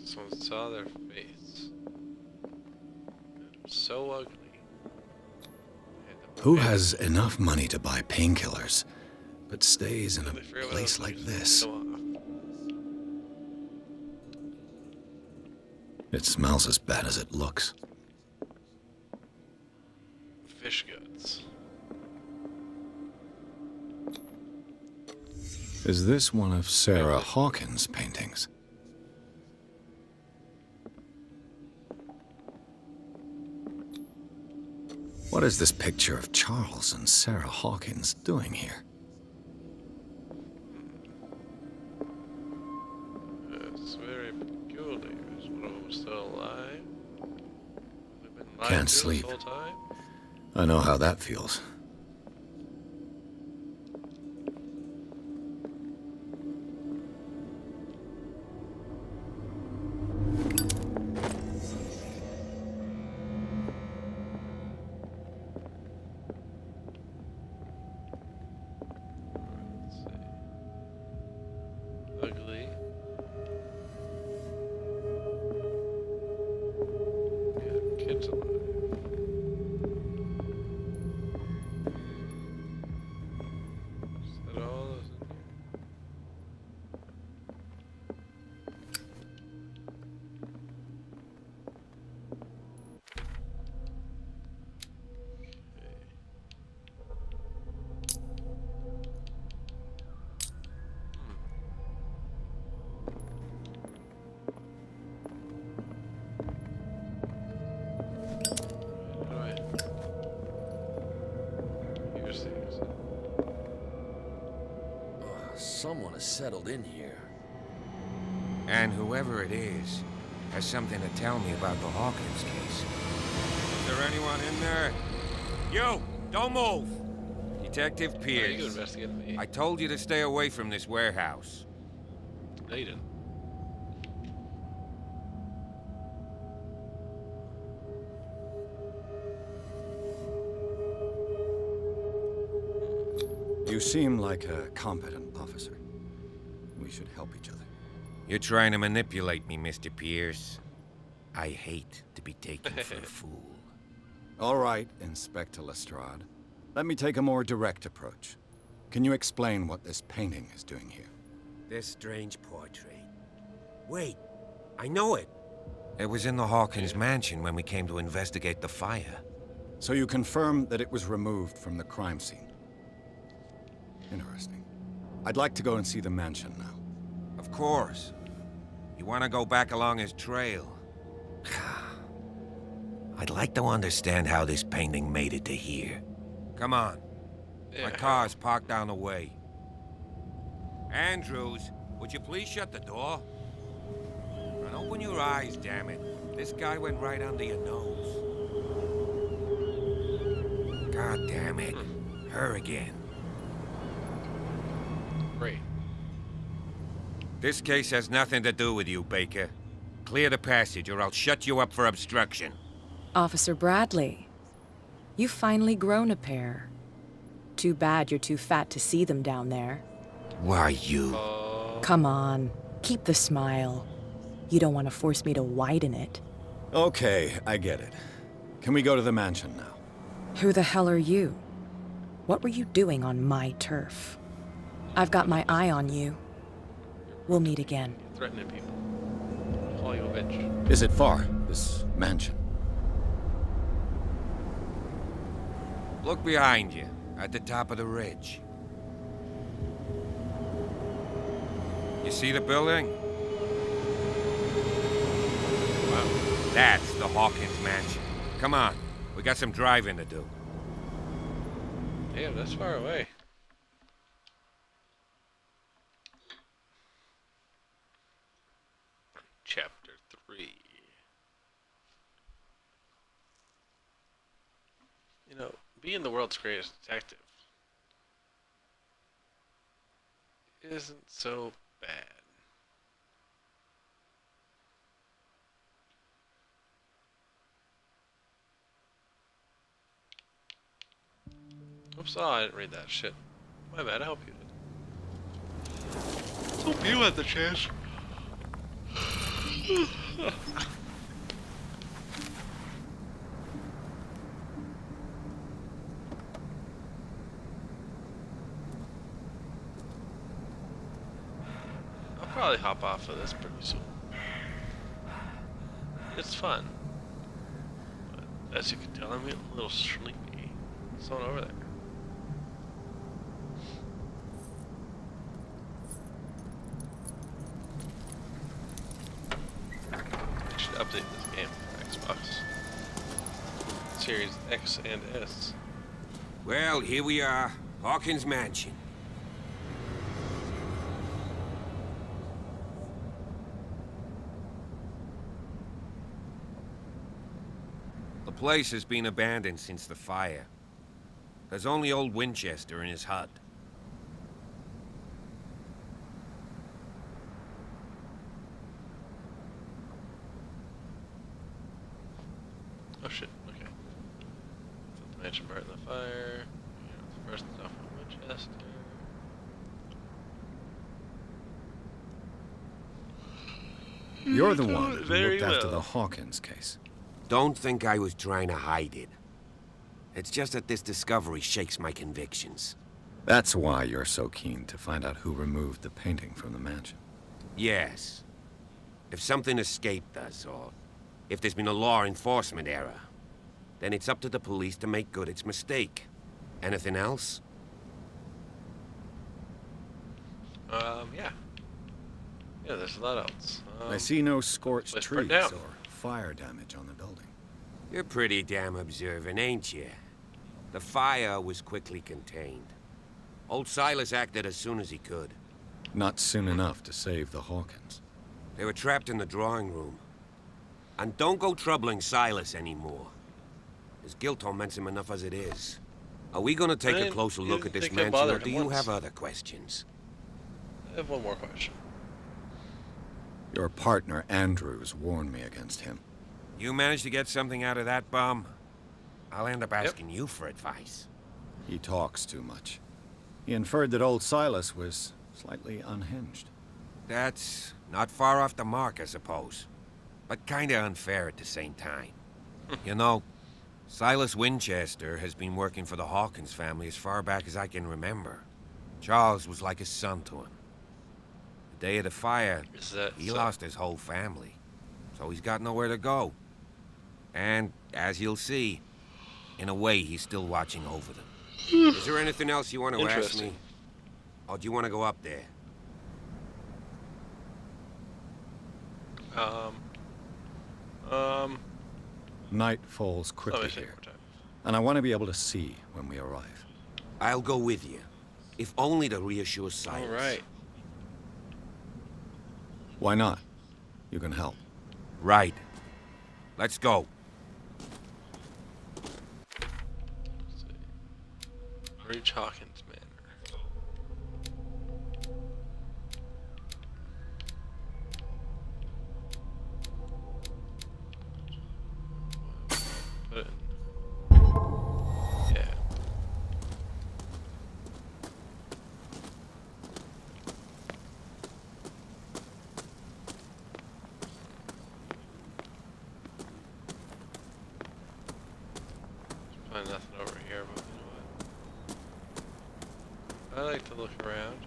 Someone saw their face. It was so ugly. Who has enough money to buy painkillers, but stays in a place like this? It smells as bad as it looks. Fish guts. Is this one of Sarah Hawkins' paintings? What is this picture of Charles and Sarah Hawkins doing here? It's very peculiar. Is one of them still alive? Have they been lied Can't to sleep. this whole time? I know how that feels. someone has settled in here. And whoever it is has something to tell me about the Hawkins case. Is there anyone in there? You! Don't move! Detective Pierce. You investigated me. I told you to stay away from this warehouse. No, you didn't. You seem like a competent officer. We should help each other. You're trying to manipulate me, Mr. Pierce. I hate to be taken for a fool. All right, Inspector Lestrade. Let me take a more direct approach. Can you explain what this painting is doing here? This strange portrait. Wait, I know it. It was in the Hawkins mansion when we came to investigate the fire. So you confirm that it was removed from the crime scene? Interesting. I'd like to go and see the mansion now. Of course. You want to go back along his trail? I'd like to understand how this painting made it to here. Come on. My car's parked down the way. Andrews, would you please shut the door? And open your eyes, damn it. This guy went right under your nose. God damn it. Her again. Great. This case has nothing to do with you, Baker. Clear the passage or I'll shut you up for obstruction. Officer Bradley, you've finally grown a pair. Too bad you're too fat to see them down there. Why, you... Come on, keep the smile. You don't want to force me to widen it. Okay, I get it. Can we go to the mansion now? Who the hell are you? What were you doing on my turf? I've got my eye on you. We'll meet again. Threatening people. Call you a bitch. Is it far, this mansion? Look behind you, at the top of the ridge. You see the building? Well, that's the Hawkins mansion. Come on, we got some driving to do. Damn, that's far away. Chapter 3. You know, being the world's greatest detective isn't so bad. Oops, oh, I didn't read that shit. My bad, I hope you did. Hope you had the chance. I'll probably hop off of this pretty soon. It's fun. But as you can tell, I'm getting a little sleepy. Someone over there. I should update this game for Xbox. Series X and S. Well, here we are, Hawkins Mansion. The place has been abandoned since the fire. There's only old Winchester in his hut. Oh shit, okay. Set the mansion burnt in the fire. The first stuff from Winchester. You're the one who Very looked after well. the Hawkins case. Don't think I was trying to hide it. It's just that this discovery shakes my convictions. That's why you're so keen to find out who removed the painting from the mansion. Yes. If something escaped us, or if there's been a law enforcement error, then it's up to the police to make good its mistake. Anything else? Yeah. Yeah, there's a lot else. I see no scorched let's trees burn down. or fire damage on the building. You're pretty damn observant, ain't you? The fire was quickly contained. Old Silas acted as soon as he could. Not soon enough to save the Hawkins. They were trapped in the drawing room. And don't go troubling Silas anymore. His guilt torments him enough as it is. Are we gonna take a closer look at this mansion, or do you have other questions? I have one more question. Your partner, Andrews, warned me against him. You managed to get something out of that bum? I'll end up asking you for advice. He talks too much. He inferred that old Silas was slightly unhinged. That's not far off the mark, I suppose. But kinda unfair at the same time. You know, Silas Winchester has been working for the Hawkins family as far back as I can remember. Charles was like a son to him. The day of the fire, he lost his whole family. So he's got nowhere to go. And, as you'll see, in a way, he's still watching over them. Is there anything else you want to ask me? Or do you want to go up there? Night falls quickly here, and I want to be able to see when we arrive. I'll go with you, if only to reassure Silas. All right. Why not? You can help. Right. Let's go. Reach Hawkins Manor. Put it in. Yeah. Find nothing over here, but you know what? I like to look around.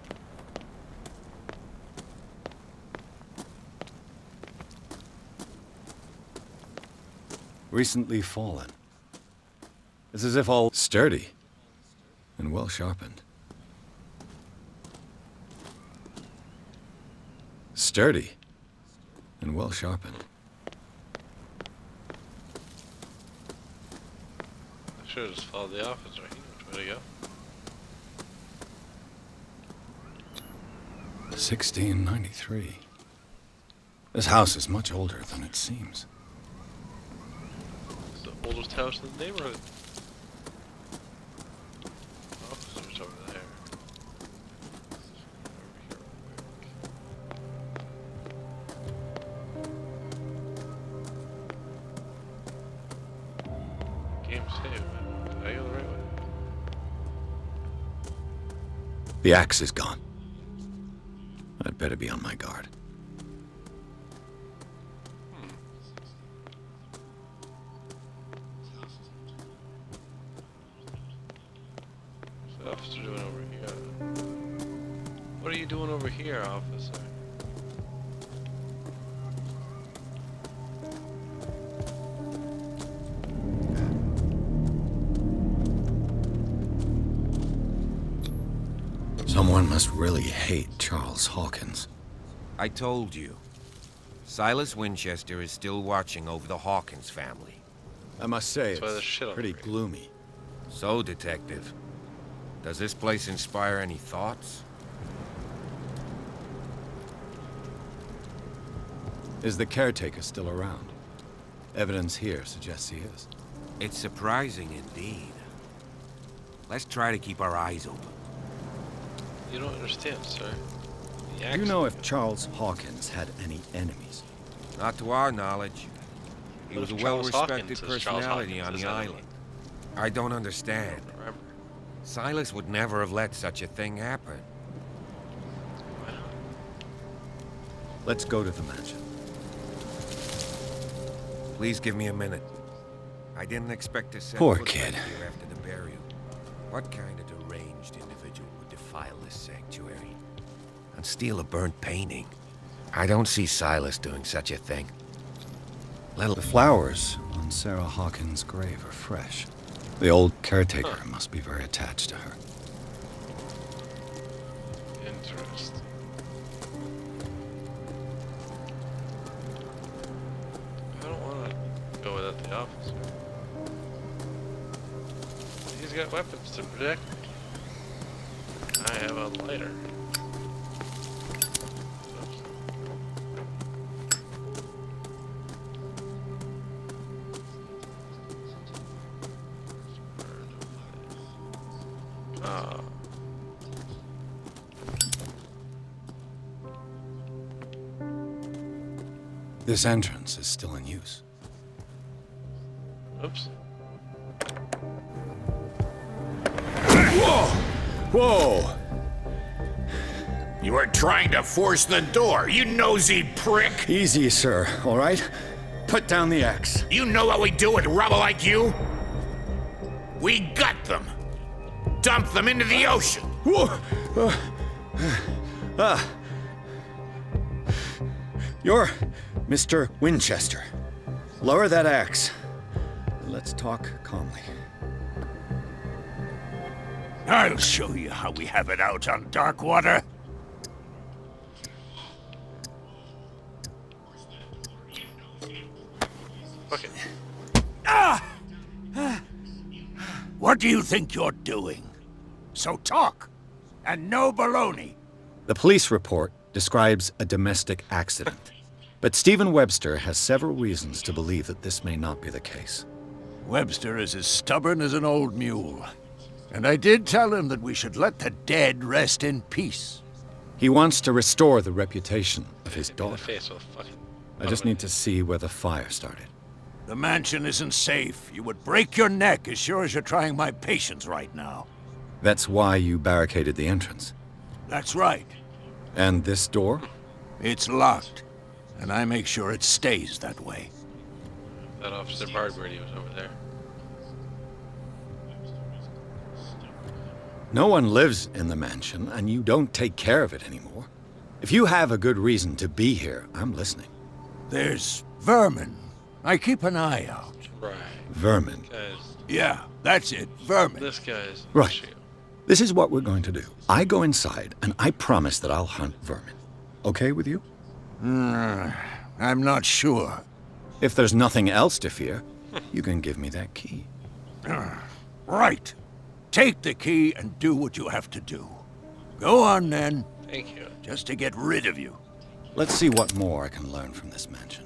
Recently fallen. It's as if all sturdy and well sharpened. Sturdy and well sharpened. I should have just followed the officer. He knows where to go. 1693. This house is much older than it seems. It's the oldest house in the neighborhood. Officer's over there. Game saved, man. Did I go the right way? The axe is gone. I'd better be on my guard. What's the officer doing over here? What are you doing over here, officer? Someone must really hate Charles Hawkins. I told you. Silas Winchester is still watching over the Hawkins family. I must say, That's why there's shit it's on pretty the gloomy. So, Detective, does this place inspire any thoughts? Is the caretaker still around? Evidence here suggests he is. It's surprising indeed. Let's try to keep our eyes open. You don't understand, sir. Do you know if Charles Hawkins had any enemies? Not to our knowledge. He What was a if Charles well-respected Hawkins is Charles personality Hawkins' on the enemy? island. I don't understand. Remember. Silas would never have let such a thing happen. Why not? Let's go to the mansion. Please give me a minute. I didn't expect to set Poor foot kid. back here after the burial. What kind of deranged individual would defile this sanctuary and steal a burnt painting? I don't see Silas doing such a thing. The flowers on Sarah Hawkins' grave are fresh. The old caretaker must be very attached to her. Interesting. I don't want to go without the officer. He's got weapons to protect me. I have a lighter. This entrance is still in use. Oops. Whoa! Whoa! You were trying to force the door, you nosy prick! Easy, sir, all right? Put down the axe. You know what we do with rubble like you? We gut them. Dump them into the ocean. You're Mr. Winchester. Lower that axe. Let's talk calmly. I'll show you how we have it out on Darkwater. Fuck it. What do you think you're doing? So talk, and no baloney. The police report describes a domestic accident, but Stephen Webster has several reasons to believe that this may not be the case. Webster is as stubborn as an old mule. And I did tell him that we should let the dead rest in peace. He wants to restore the reputation of his daughter. Face with fucking I just need to see where the fire started. The mansion isn't safe. You would break your neck as sure as you're trying my patience right now. That's why you barricaded the entrance. That's right. And this door? It's locked, and I make sure it stays that way. That Officer Bardworthy was over there. No one lives in the mansion, and you don't take care of it anymore. If you have a good reason to be here, I'm listening. There's vermin. I keep an eye out. Right. Vermin. Yeah, that's it. Vermin. This guy's Right. This is what we're going to do. I go inside, and I promise that I'll hunt vermin. Okay with you? I'm not sure. If there's nothing else to fear, you can give me that key. Right. Take the key and do what you have to do. Go on, then. Thank you. Just to get rid of you. Let's see what more I can learn from this mansion.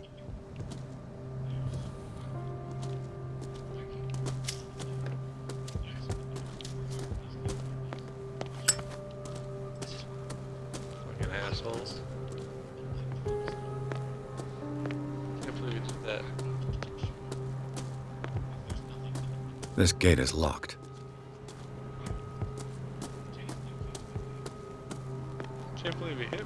Fucking assholes. Can't believe you did that. This gate is locked. Can't believe he hit me.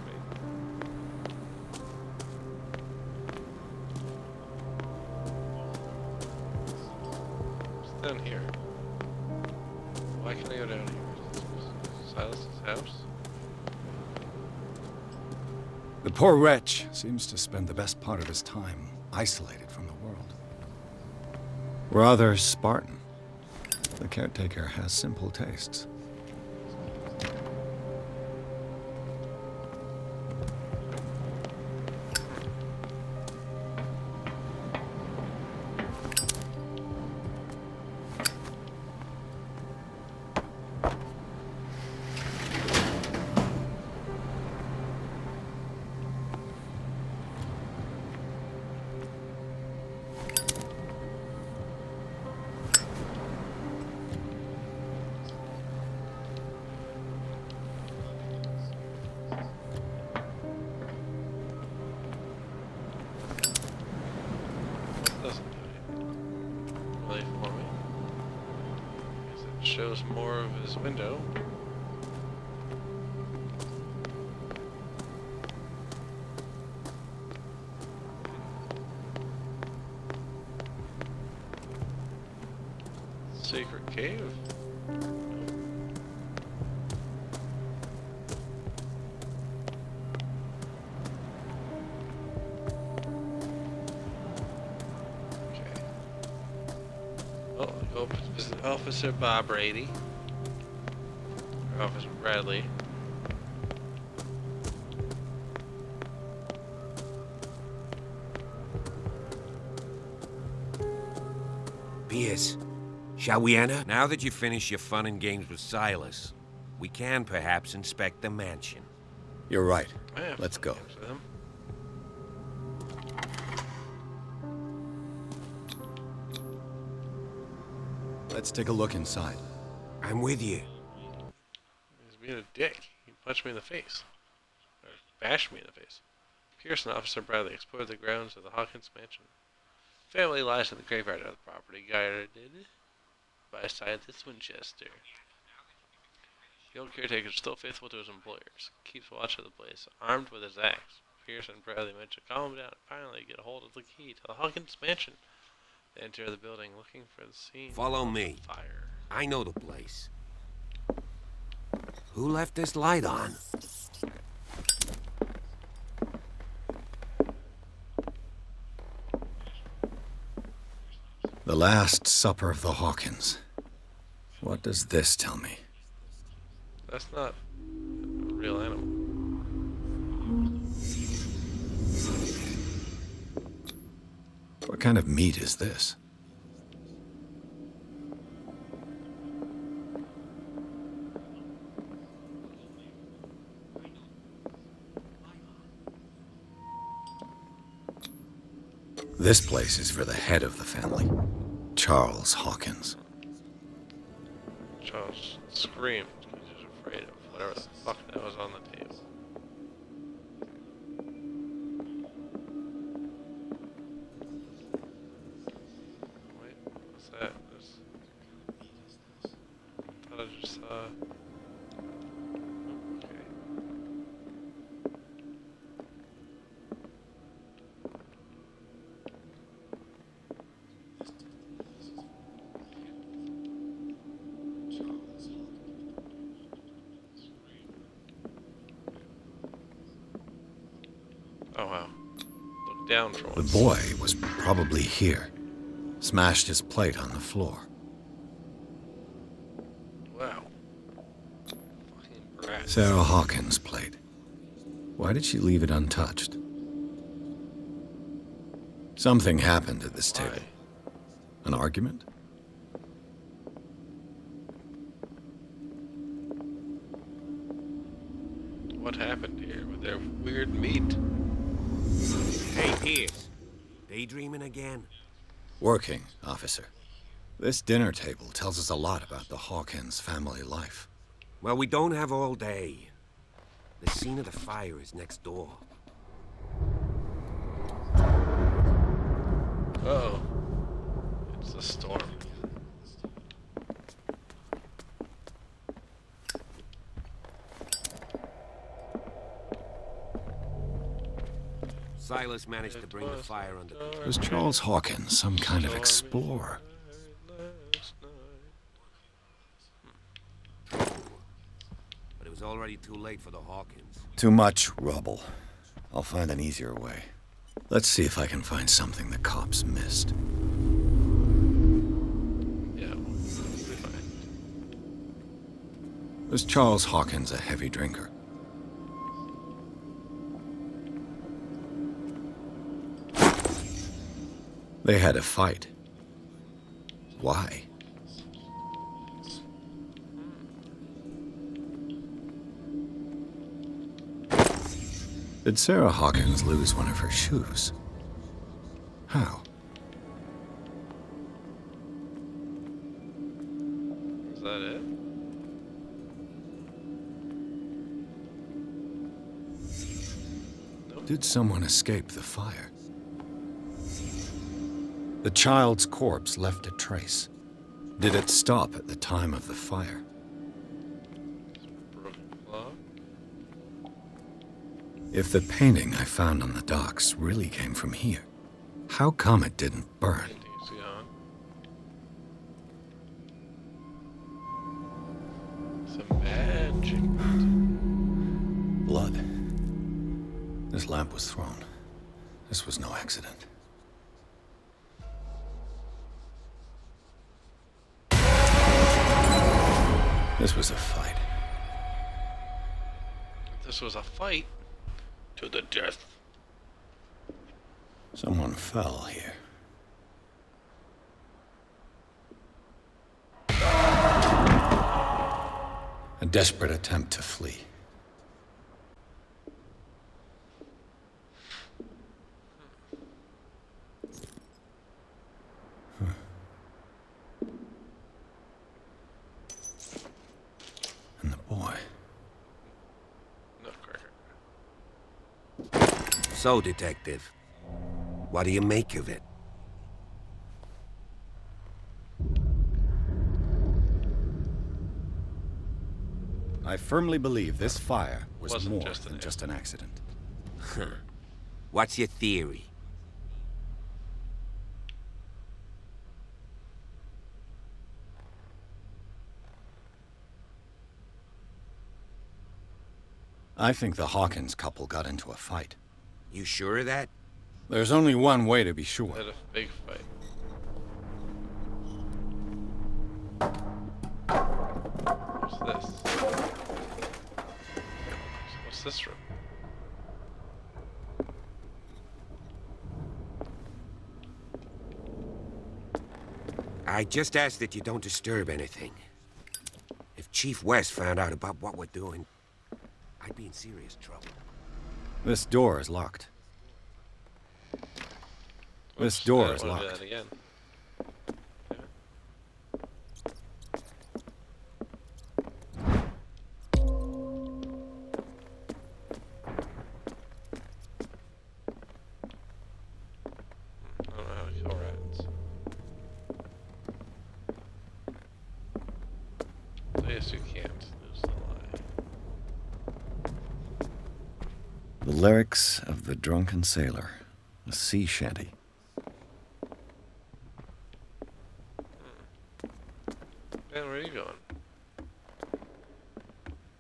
What's down here? Why can't I go down here? Silas's house? The poor wretch seems to spend the best part of his time isolated from the world. Rather Spartan. The caretaker has simple tastes. Really for me. Guess it shows more of his window. Secret cave? Oh, go visit Officer Bob Brady. Or Officer Bradley. Pierce, shall we enter? Now that you've finished your fun and games with Silas, we can perhaps inspect the mansion. You're right. Yeah, Let's go. games with him. Let's take a look inside. I'm with you. He's being a dick. He punched me in the face. Or bashed me in the face. Pierce and Officer Bradley explored the grounds of the Hawkins mansion. Family lies in the graveyard of the property, guarded by Silas Winchester. The old caretaker is still faithful to his employers, keeps watch of the place, armed with his axe. Pierce and Bradley manage to calm him down and finally get a hold of the key to the Hawkins mansion. They enter the building looking for the scene. Follow me. Fire. I know the place. Who left this light on? The Last Supper of the Hawkins. What does this tell me? That's not a real animal. What kind of meat is this? This place is for the head of the family, Charles Hawkins. Charles screamed because he was afraid of whatever the fuck that was on the table. Wait, what's that? I thought I just saw... Okay. Oh wow. Look down for The once. boy was probably here. Smashed his plate on the floor. Wow. Fucking brat. Sarah Hawkins' plate. Why did she leave it untouched? Something happened at this table. An argument? What happened here with their weird meat? Hey, Pierce. Daydreaming again? Working, officer. This dinner table tells us a lot about the Hawkins family life. Well, we don't have all day. The scene of the fire is next door. Uh-oh. It's a storm. Silas managed to bring the fire under control. Was Charles Hawkins some kind of explorer? But it was already too late for the Hawkins. Too much rubble. I'll find an easier way. Let's see if I can find something the cops missed. Yeah, we'll be fine. Was Charles Hawkins a heavy drinker? They had a fight. Why? Did Sarah Hawkins lose one of her shoes? How? Is that it? Did someone escape the fire? The child's corpse left a trace. Did it stop at the time of the fire? Broken claw? If the painting I found on the docks really came from here, how come it didn't burn? Painting's gone. Some magic. Blood. This lamp was thrown. This was no accident. This was a fight. This was a fight to the death. Someone fell here. A desperate attempt to flee. So, Detective, what do you make of it? I firmly believe this fire was Wasn't more just an than just an accident. What's your theory? I think the Hawkins couple got into a fight. You sure of that? There's only one way to be sure. Had a big fight. What's this? What's this room? I just ask that you don't disturb anything. If Chief West found out about what we're doing, I'd be in serious trouble. This door is locked. This door is I don't wanna do locked. that again. I don't know how to kill rats. So yes, you can't. There's the lie. The lyrics of the drunken sailor, a sea shanty. Man, where are you going?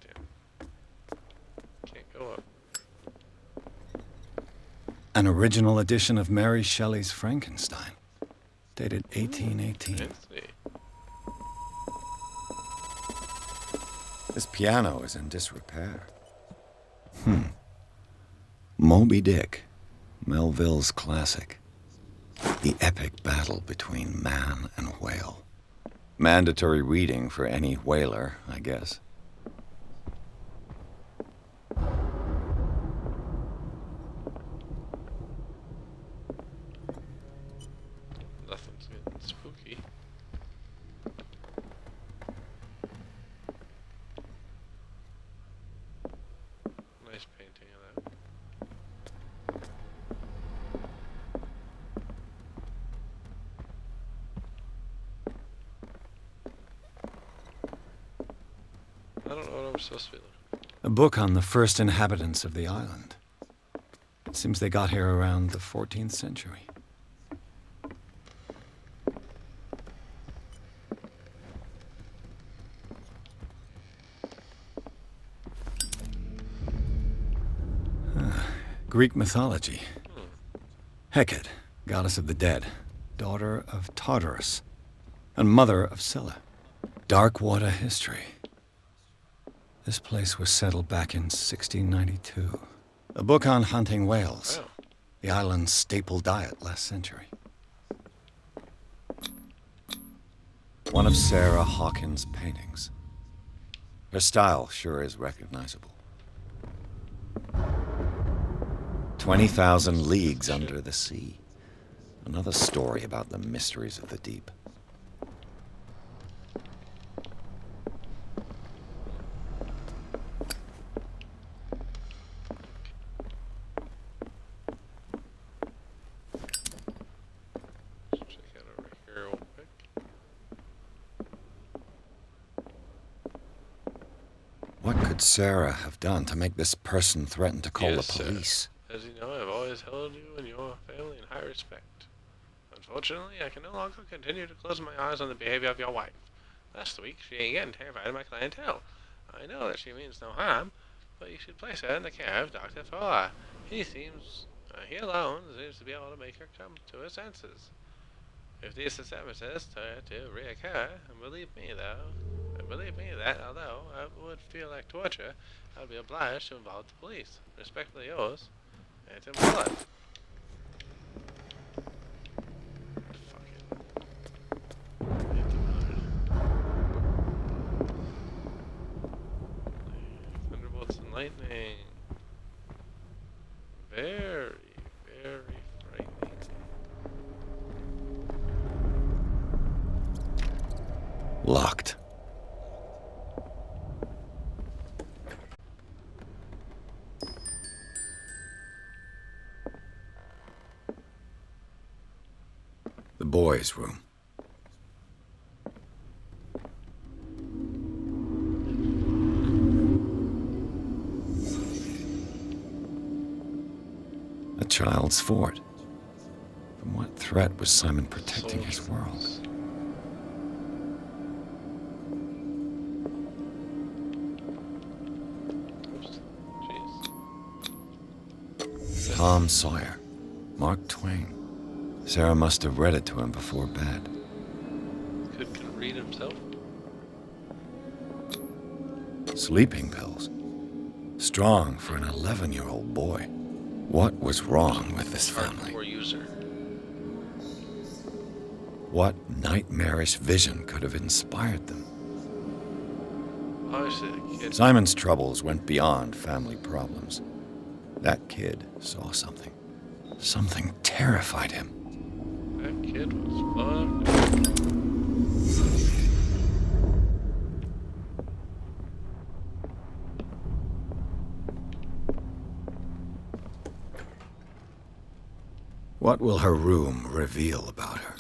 Damn. Can't go up. An original edition of Mary Shelley's Frankenstein, dated 1818. Fancy. This piano is in disrepair. Moby Dick, Melville's classic. The epic battle between man and whale. Mandatory reading for any whaler, I guess. Nothing's getting spooky. Nice painting of that. I don't know what I'm supposed to be looking A book on the first inhabitants of the island. It seems they got here around the 14th century. Greek mythology. Hecate, goddess of the dead, daughter of Tartarus, and mother of Scylla. Dark water history. This place was settled back in 1692. A book on hunting whales, Wow. the island's staple diet last century. One of Sarah Hawkins' paintings. Her style sure is recognizable. 20,000 Leagues Under the Sea. Another story about the mysteries of the deep. Let's check out over here real quick. What could Sarah have done to make this person threaten to call Yes, the sir. police? As you know, I've always held you and your family in high respect. Unfortunately, I can no longer continue to close my eyes on the behavior of your wife. Last week, she again terrified my clientele. I know that she means no harm, but you should place her in the care of Dr. Fuller. He alone seems to be able to make her come to her senses. If these disturbances start to reoccur, and believe me that although it would feel like torture, I would be obliged to involve the police. Respectfully yours, Anton Fuller. Thunderbolts and lightning. Very, very frightening. Locked. The boys' room. A child's fort. From what threat was Simon protecting his world? Tom Sawyer. Mark Twain. Sarah must have read it to him before bed. Could read himself. Sleeping pills. Strong for an 11-year-old boy. What was wrong with this family? Hardcore user. What nightmarish vision could have inspired them? Obviously, the kid. Simon's troubles went beyond family problems. That kid saw something. Something terrified him. That kid was fucked. What will her room reveal about her?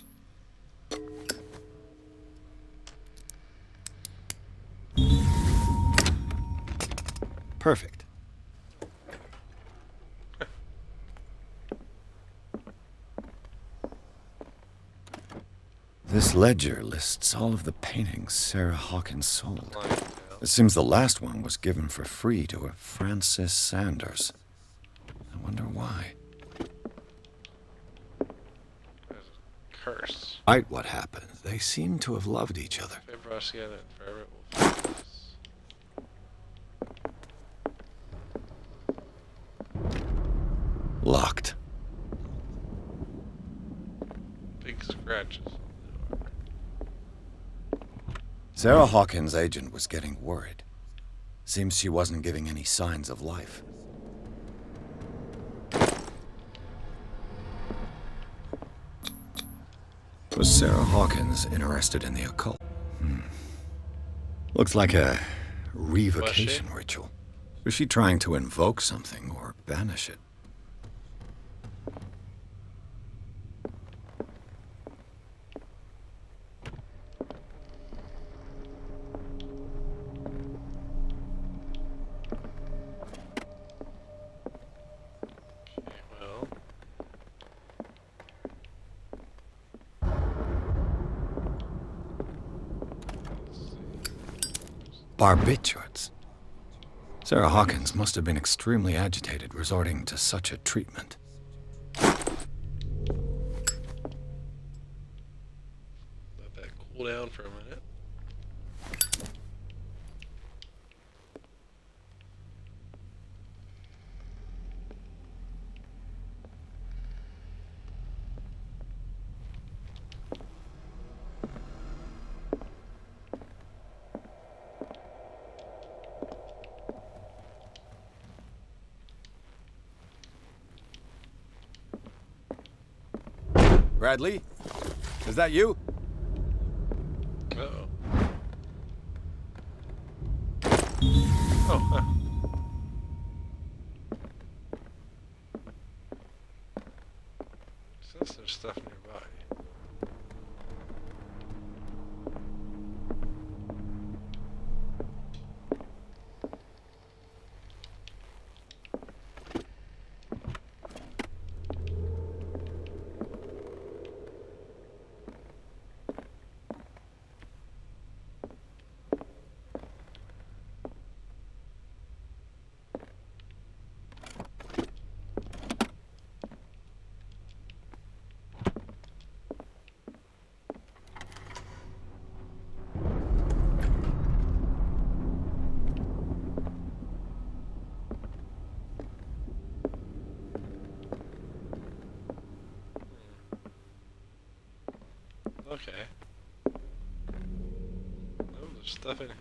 Perfect. This ledger lists all of the paintings Sarah Hawkins sold. It seems the last one was given for free to a Francis Sanders. I wonder why. Curse. Despite what happened, they seem to have loved each other. They brought us together and forever it will find us. Locked. Big scratches. Sarah Hawkins' agent was getting worried. Seems she wasn't giving any signs of life. Was Sarah Hawkins interested in the occult? Looks like a revocation ritual. Was she trying to invoke something or banish it? Barbiturates. Sarah Hawkins must have been extremely agitated resorting to such a treatment. Let that cool down for a minute. Bradley? Is that you? Uh-oh. Oh, huh. Since there's stuff nearby. Okay. Oh, there's stuff in here.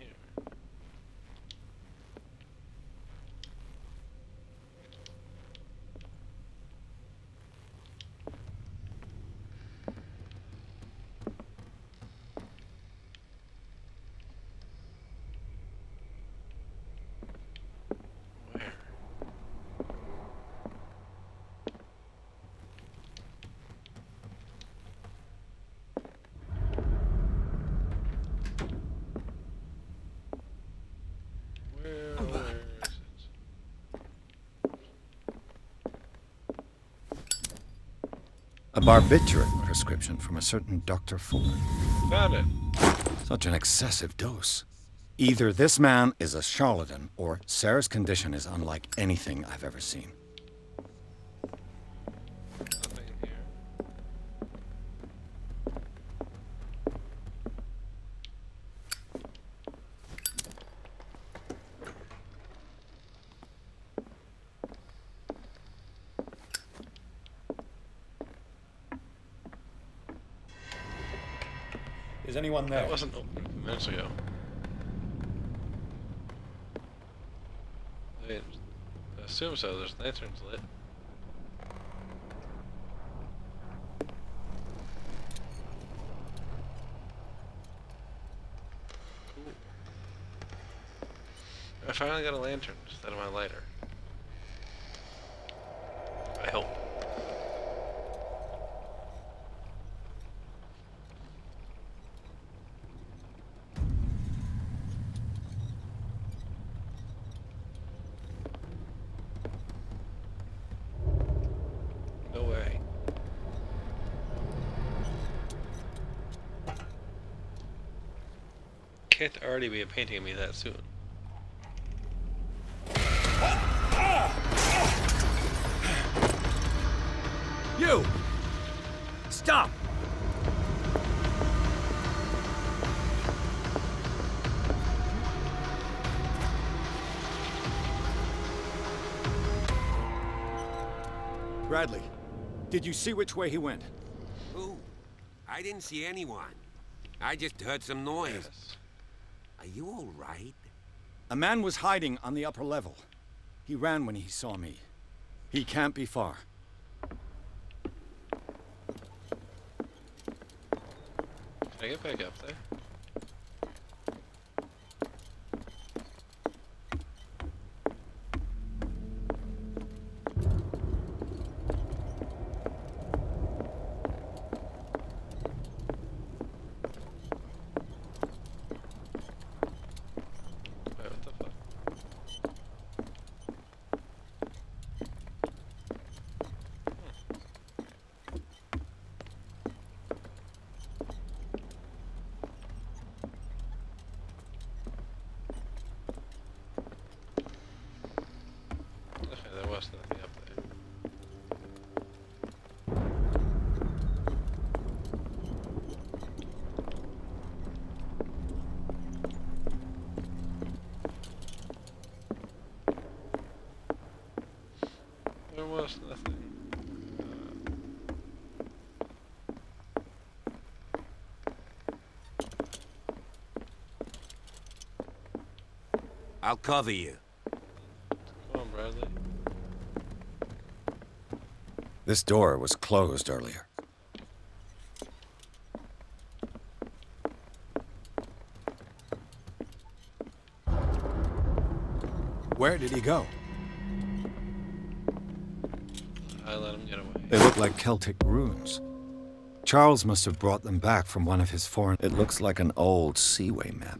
Where? A barbiturate prescription from a certain Dr. Fuller. Found it. Such an excessive dose. Either this man is a charlatan, or Sarah's condition is unlike anything I've ever seen. Nothing in here. Is anyone there? That wasn't open a few minutes ago. I assume so. There's lanterns lit. Cool. I finally got a lantern instead of my lighter. I hope. No way. Can't already be a painting of me that soon. You! Stop! Bradley, did you see which way he went? Who? I didn't see anyone. I just heard some noise. Yes. Are you all right? A man was hiding on the upper level. He ran when he saw me. He can't be far. Can I get back up there? Wait, what the fuck? Okay, there was nothing up there. There was nothing. I'll cover you. Come on, Bradley. This door was closed earlier. Where did he go? I let him get away. They look like Celtic runes. Charles must have brought them back from one of his foreign... It looks like an old seaway map.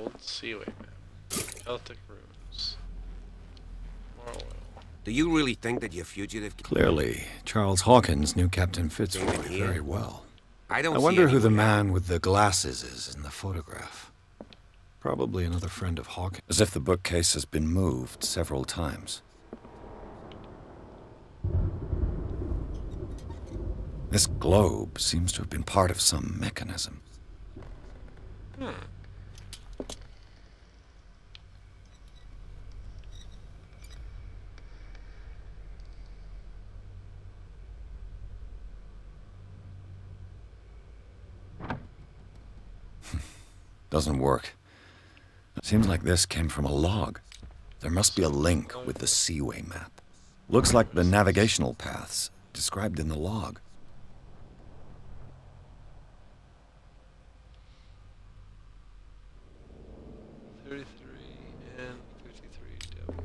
Old seaway map. Celtic runes. More oil. Do you really think that your fugitive... Clearly, Charles Hawkins knew Captain Fitzroy David here? very well. I don't I see wonder who the anyone else. man with the glasses is in the photograph. Probably another friend of Hawkins. As if the bookcase has been moved several times. This globe seems to have been part of some mechanism. Doesn't work. Seems like this came from a log. There must be a link with the seaway map. Looks like the navigational paths described in the log. And 53W.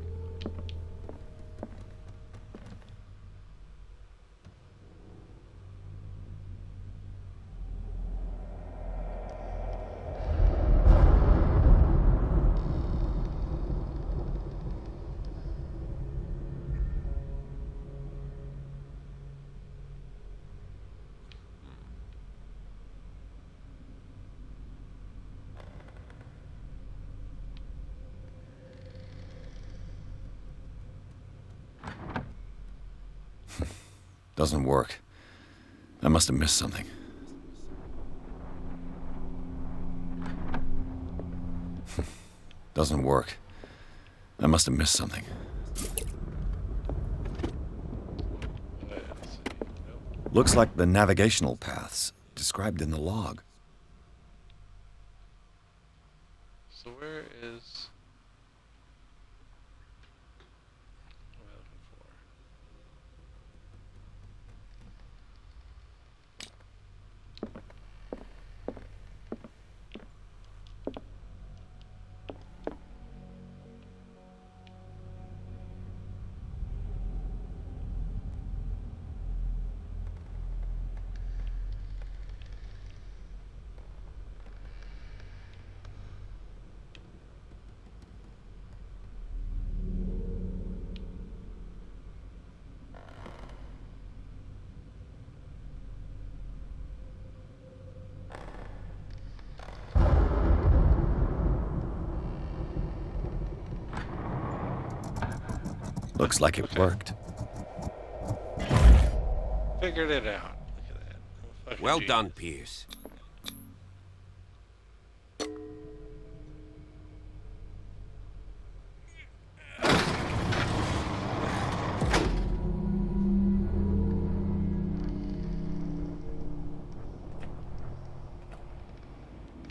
Doesn't work. I must have missed something. Doesn't work. I must have missed something. Looks like the navigational paths described in the log. So where is... what am I looking for? Looks like it worked. Figured it out. Look at that. Fucking Well genius. done, Pierce.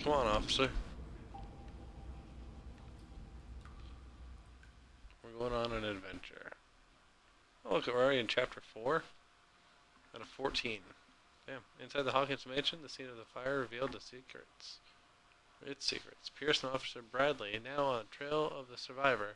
Come on, officer. We're going on an adventure. Oh, look, we're already in chapter 4 out of 14. Damn. Inside the Hawkins mansion, the scene of the fire revealed its secrets. Pierce and Officer Bradley, now on the trail of the survivor,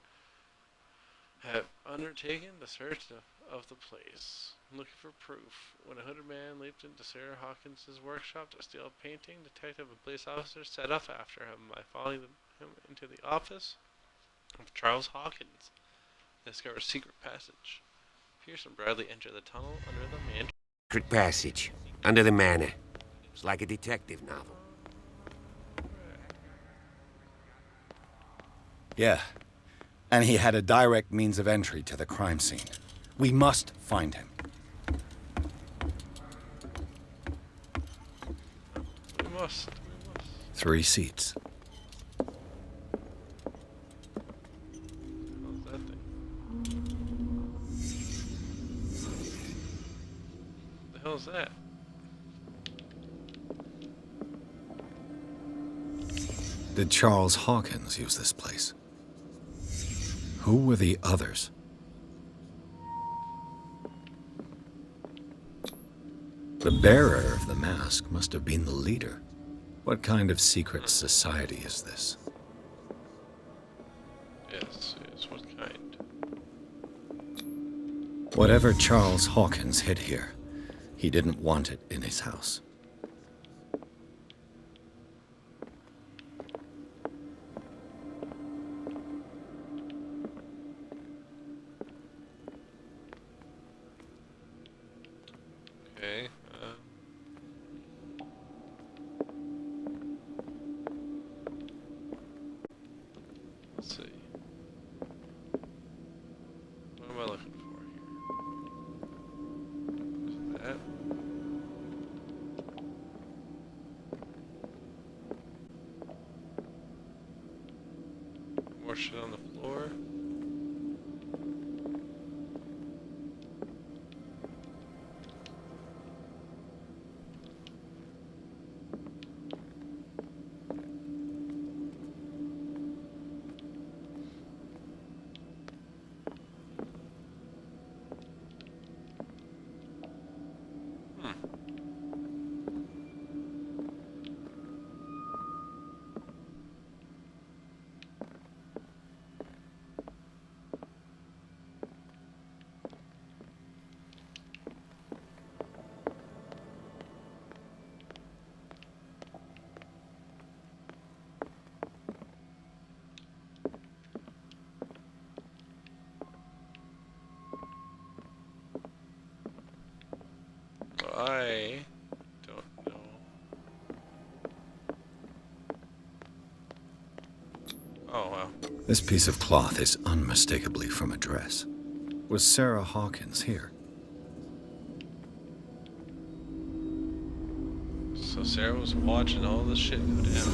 have undertaken the search of the place, looking for proof. When a hooded man leaped into Sarah Hawkins' workshop to steal a painting, detective and police officers set off after him by following him into the office of Charles Hawkins. They discovered a secret passage. Pierce and Bradley enter the tunnel under the mansion. Secret passage. Under the manor. It's like a detective novel. Yeah. And he had a direct means of entry to the crime scene. We must find him. We must. 3 seats. How's that thing? The hell's that? Did Charles Hawkins use this place? Who were the others? The bearer of the mask must have been the leader. What kind of secret society is this? Yes, what kind? Whatever Charles Hawkins hid here, he didn't want it in his house. Okay, let's see. What am I looking for here? Is that? More shit on the floor. I don't know. Oh, wow. This piece of cloth is unmistakably from a dress. Was Sarah Hawkins here? So Sarah was watching all this shit go down.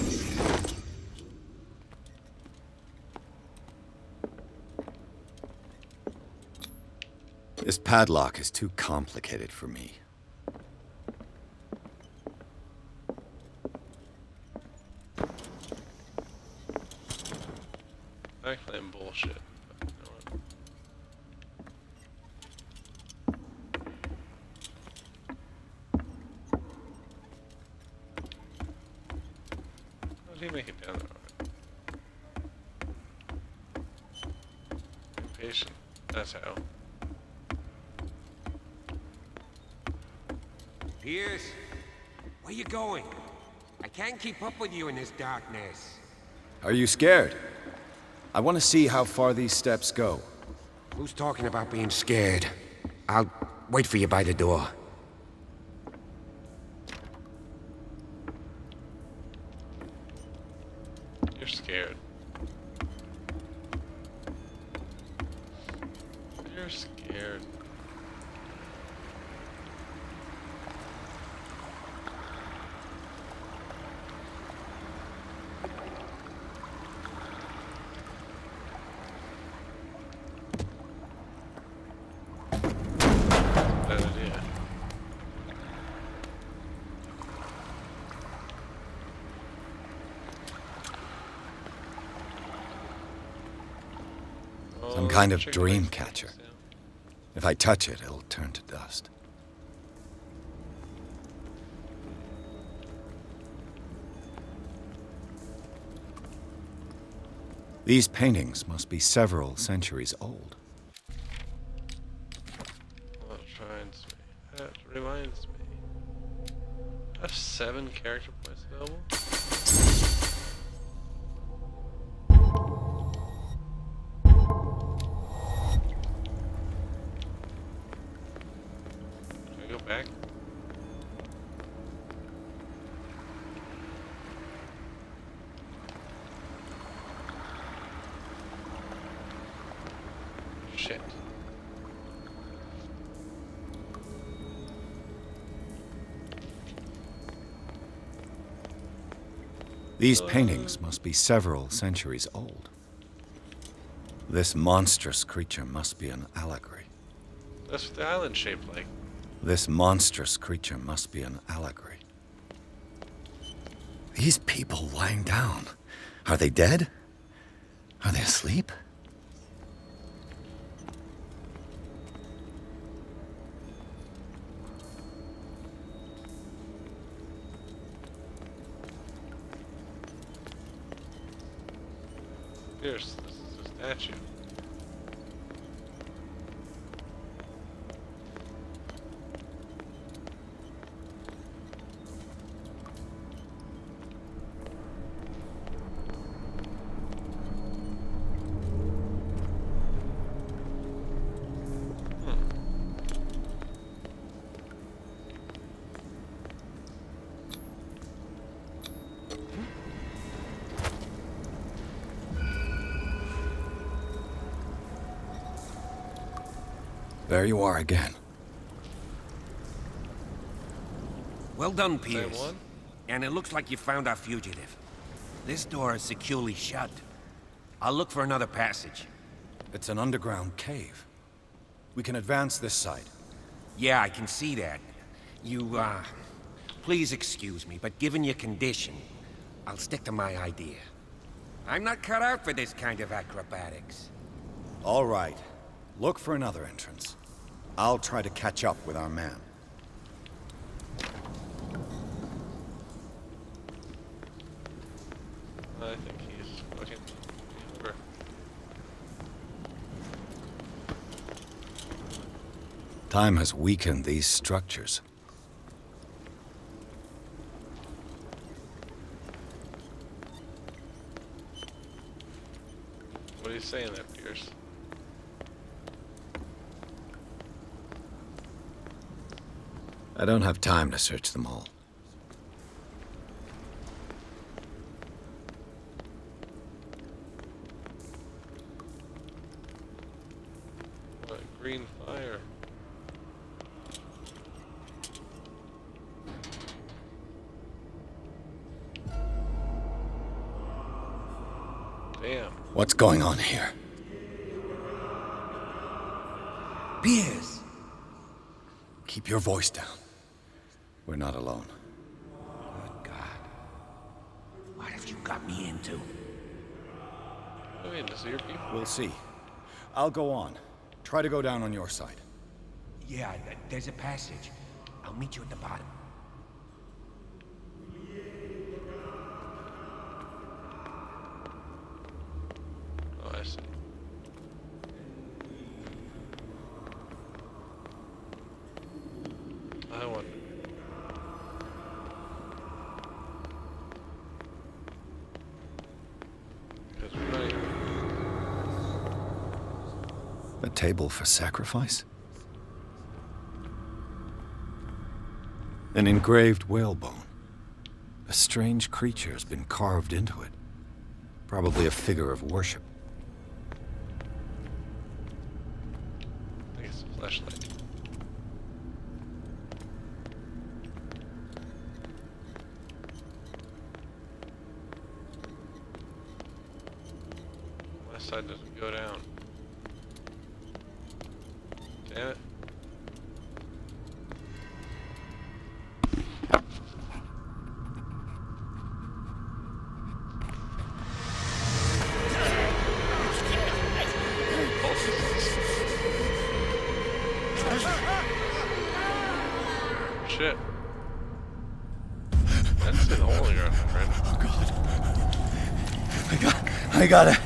This padlock is too complicated for me. I claim bullshit. But you know what? How did he make it down there? Alright. Patient. That's how. Pierce, where you going? I can't keep up with you in this darkness. Are you scared? I want to see how far these steps go. Who's talking about being scared? I'll wait for you by the door. You're scared. You're scared. Bad idea. Some kind of dream catcher. If I touch it, it'll turn to dust. These paintings must be several centuries old. That reminds me. That reminds me. I have 7 character points available. Can I go back? Shit. These paintings must be several centuries old. This monstrous creature must be an allegory. That's what the island's shaped like. This monstrous creature must be an allegory. These people lying down, are they dead? Are they asleep? Pierce, this is a statue. There you are again. Well done, Is that Pierce. one? And it looks like you found our fugitive. This door is securely shut. I'll look for another passage. It's an underground cave. We can advance this side. Yeah, I can see that. You, please excuse me, but given your condition, I'll stick to my idea. I'm not cut out for this kind of acrobatics. All right. Look for another entrance. I'll try to catch up with our man. I think he's fucking over. Time has weakened these structures. What are you saying there, Pierce? I don't have time to search them all. What, green fire? Damn. What's going on here? Pierce! Keep your voice down. We're not alone. Good God. What have you got me into? Oh, wait, this is your people? We'll see. I'll go on. Try to go down on your side. Yeah, there's a passage. I'll meet you at the bottom. Oh, I see. I wonder. Because we're not even... A table for sacrifice? An engraved whalebone. A strange creature has been carved into it. Probably a figure of worship. I think it's a flashlight. My side doesn't go down. Damn it. Shit. That's an hole in your friend. Oh God. I got it.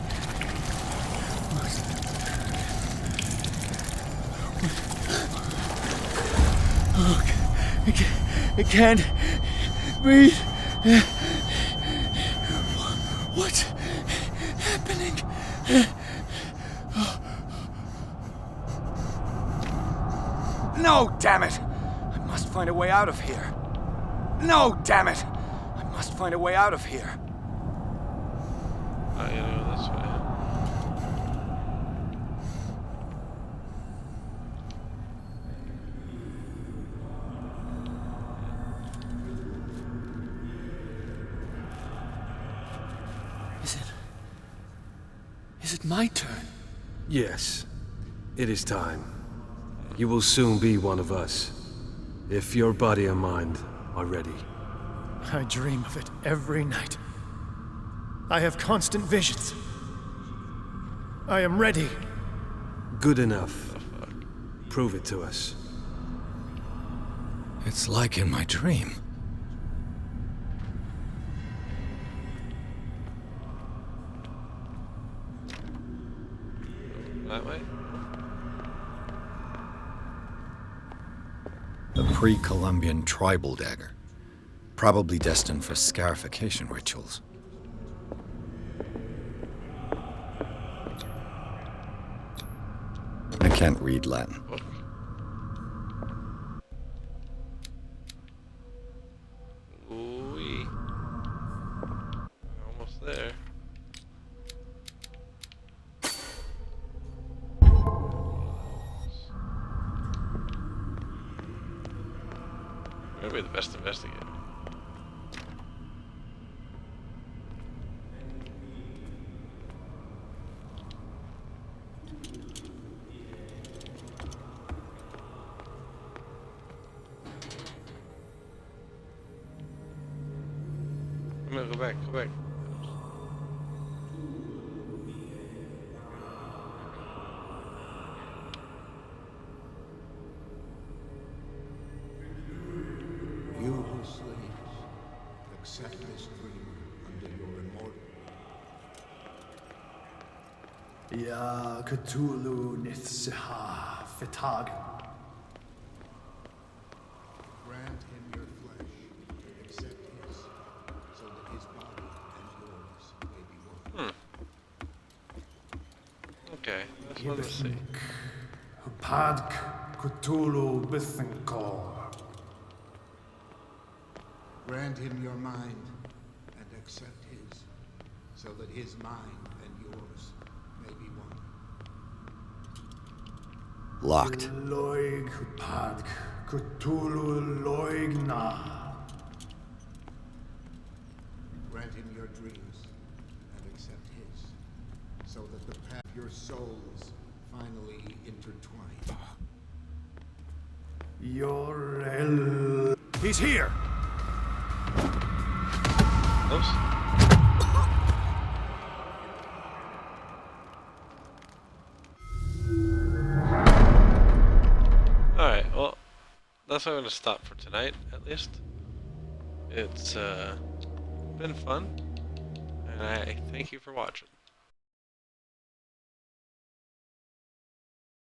Oh, I can't breathe. What's happening? No, damn it! I must find a way out of here. No, damn it! I must find a way out of here. Oh, you know, this way. Is it my turn? Yes. It is time. You will soon be one of us. If your body and mind are ready. I dream of it every night. I have constant visions. I am ready. Good enough. Prove it to us. It's like in my dream. That way? A pre-Columbian tribal dagger. Probably destined for scarification rituals. I can't read Latin. Ooh-wee. Almost there. We're gonna be the best investigator. I'm gonna go back, go back. You who slaves, accept this dream under your immortal. Ya Cthulhu Nithsiha Fitag. Grant him your flesh, accept his, so that his body and yours may be one. Okay, let's let us see. Padk Cthulhu Bithinkor. Grant him your mind and accept his, so that his mind and yours may be one. Locked. Loig Padk Cthulhu Loigna. Grant him your dreams and accept his, so that the path of your souls finally intertwine. He's here! Oops. Alright, well, that's where I'm going to stop for tonight, at least. It's been fun, and I thank you for watching.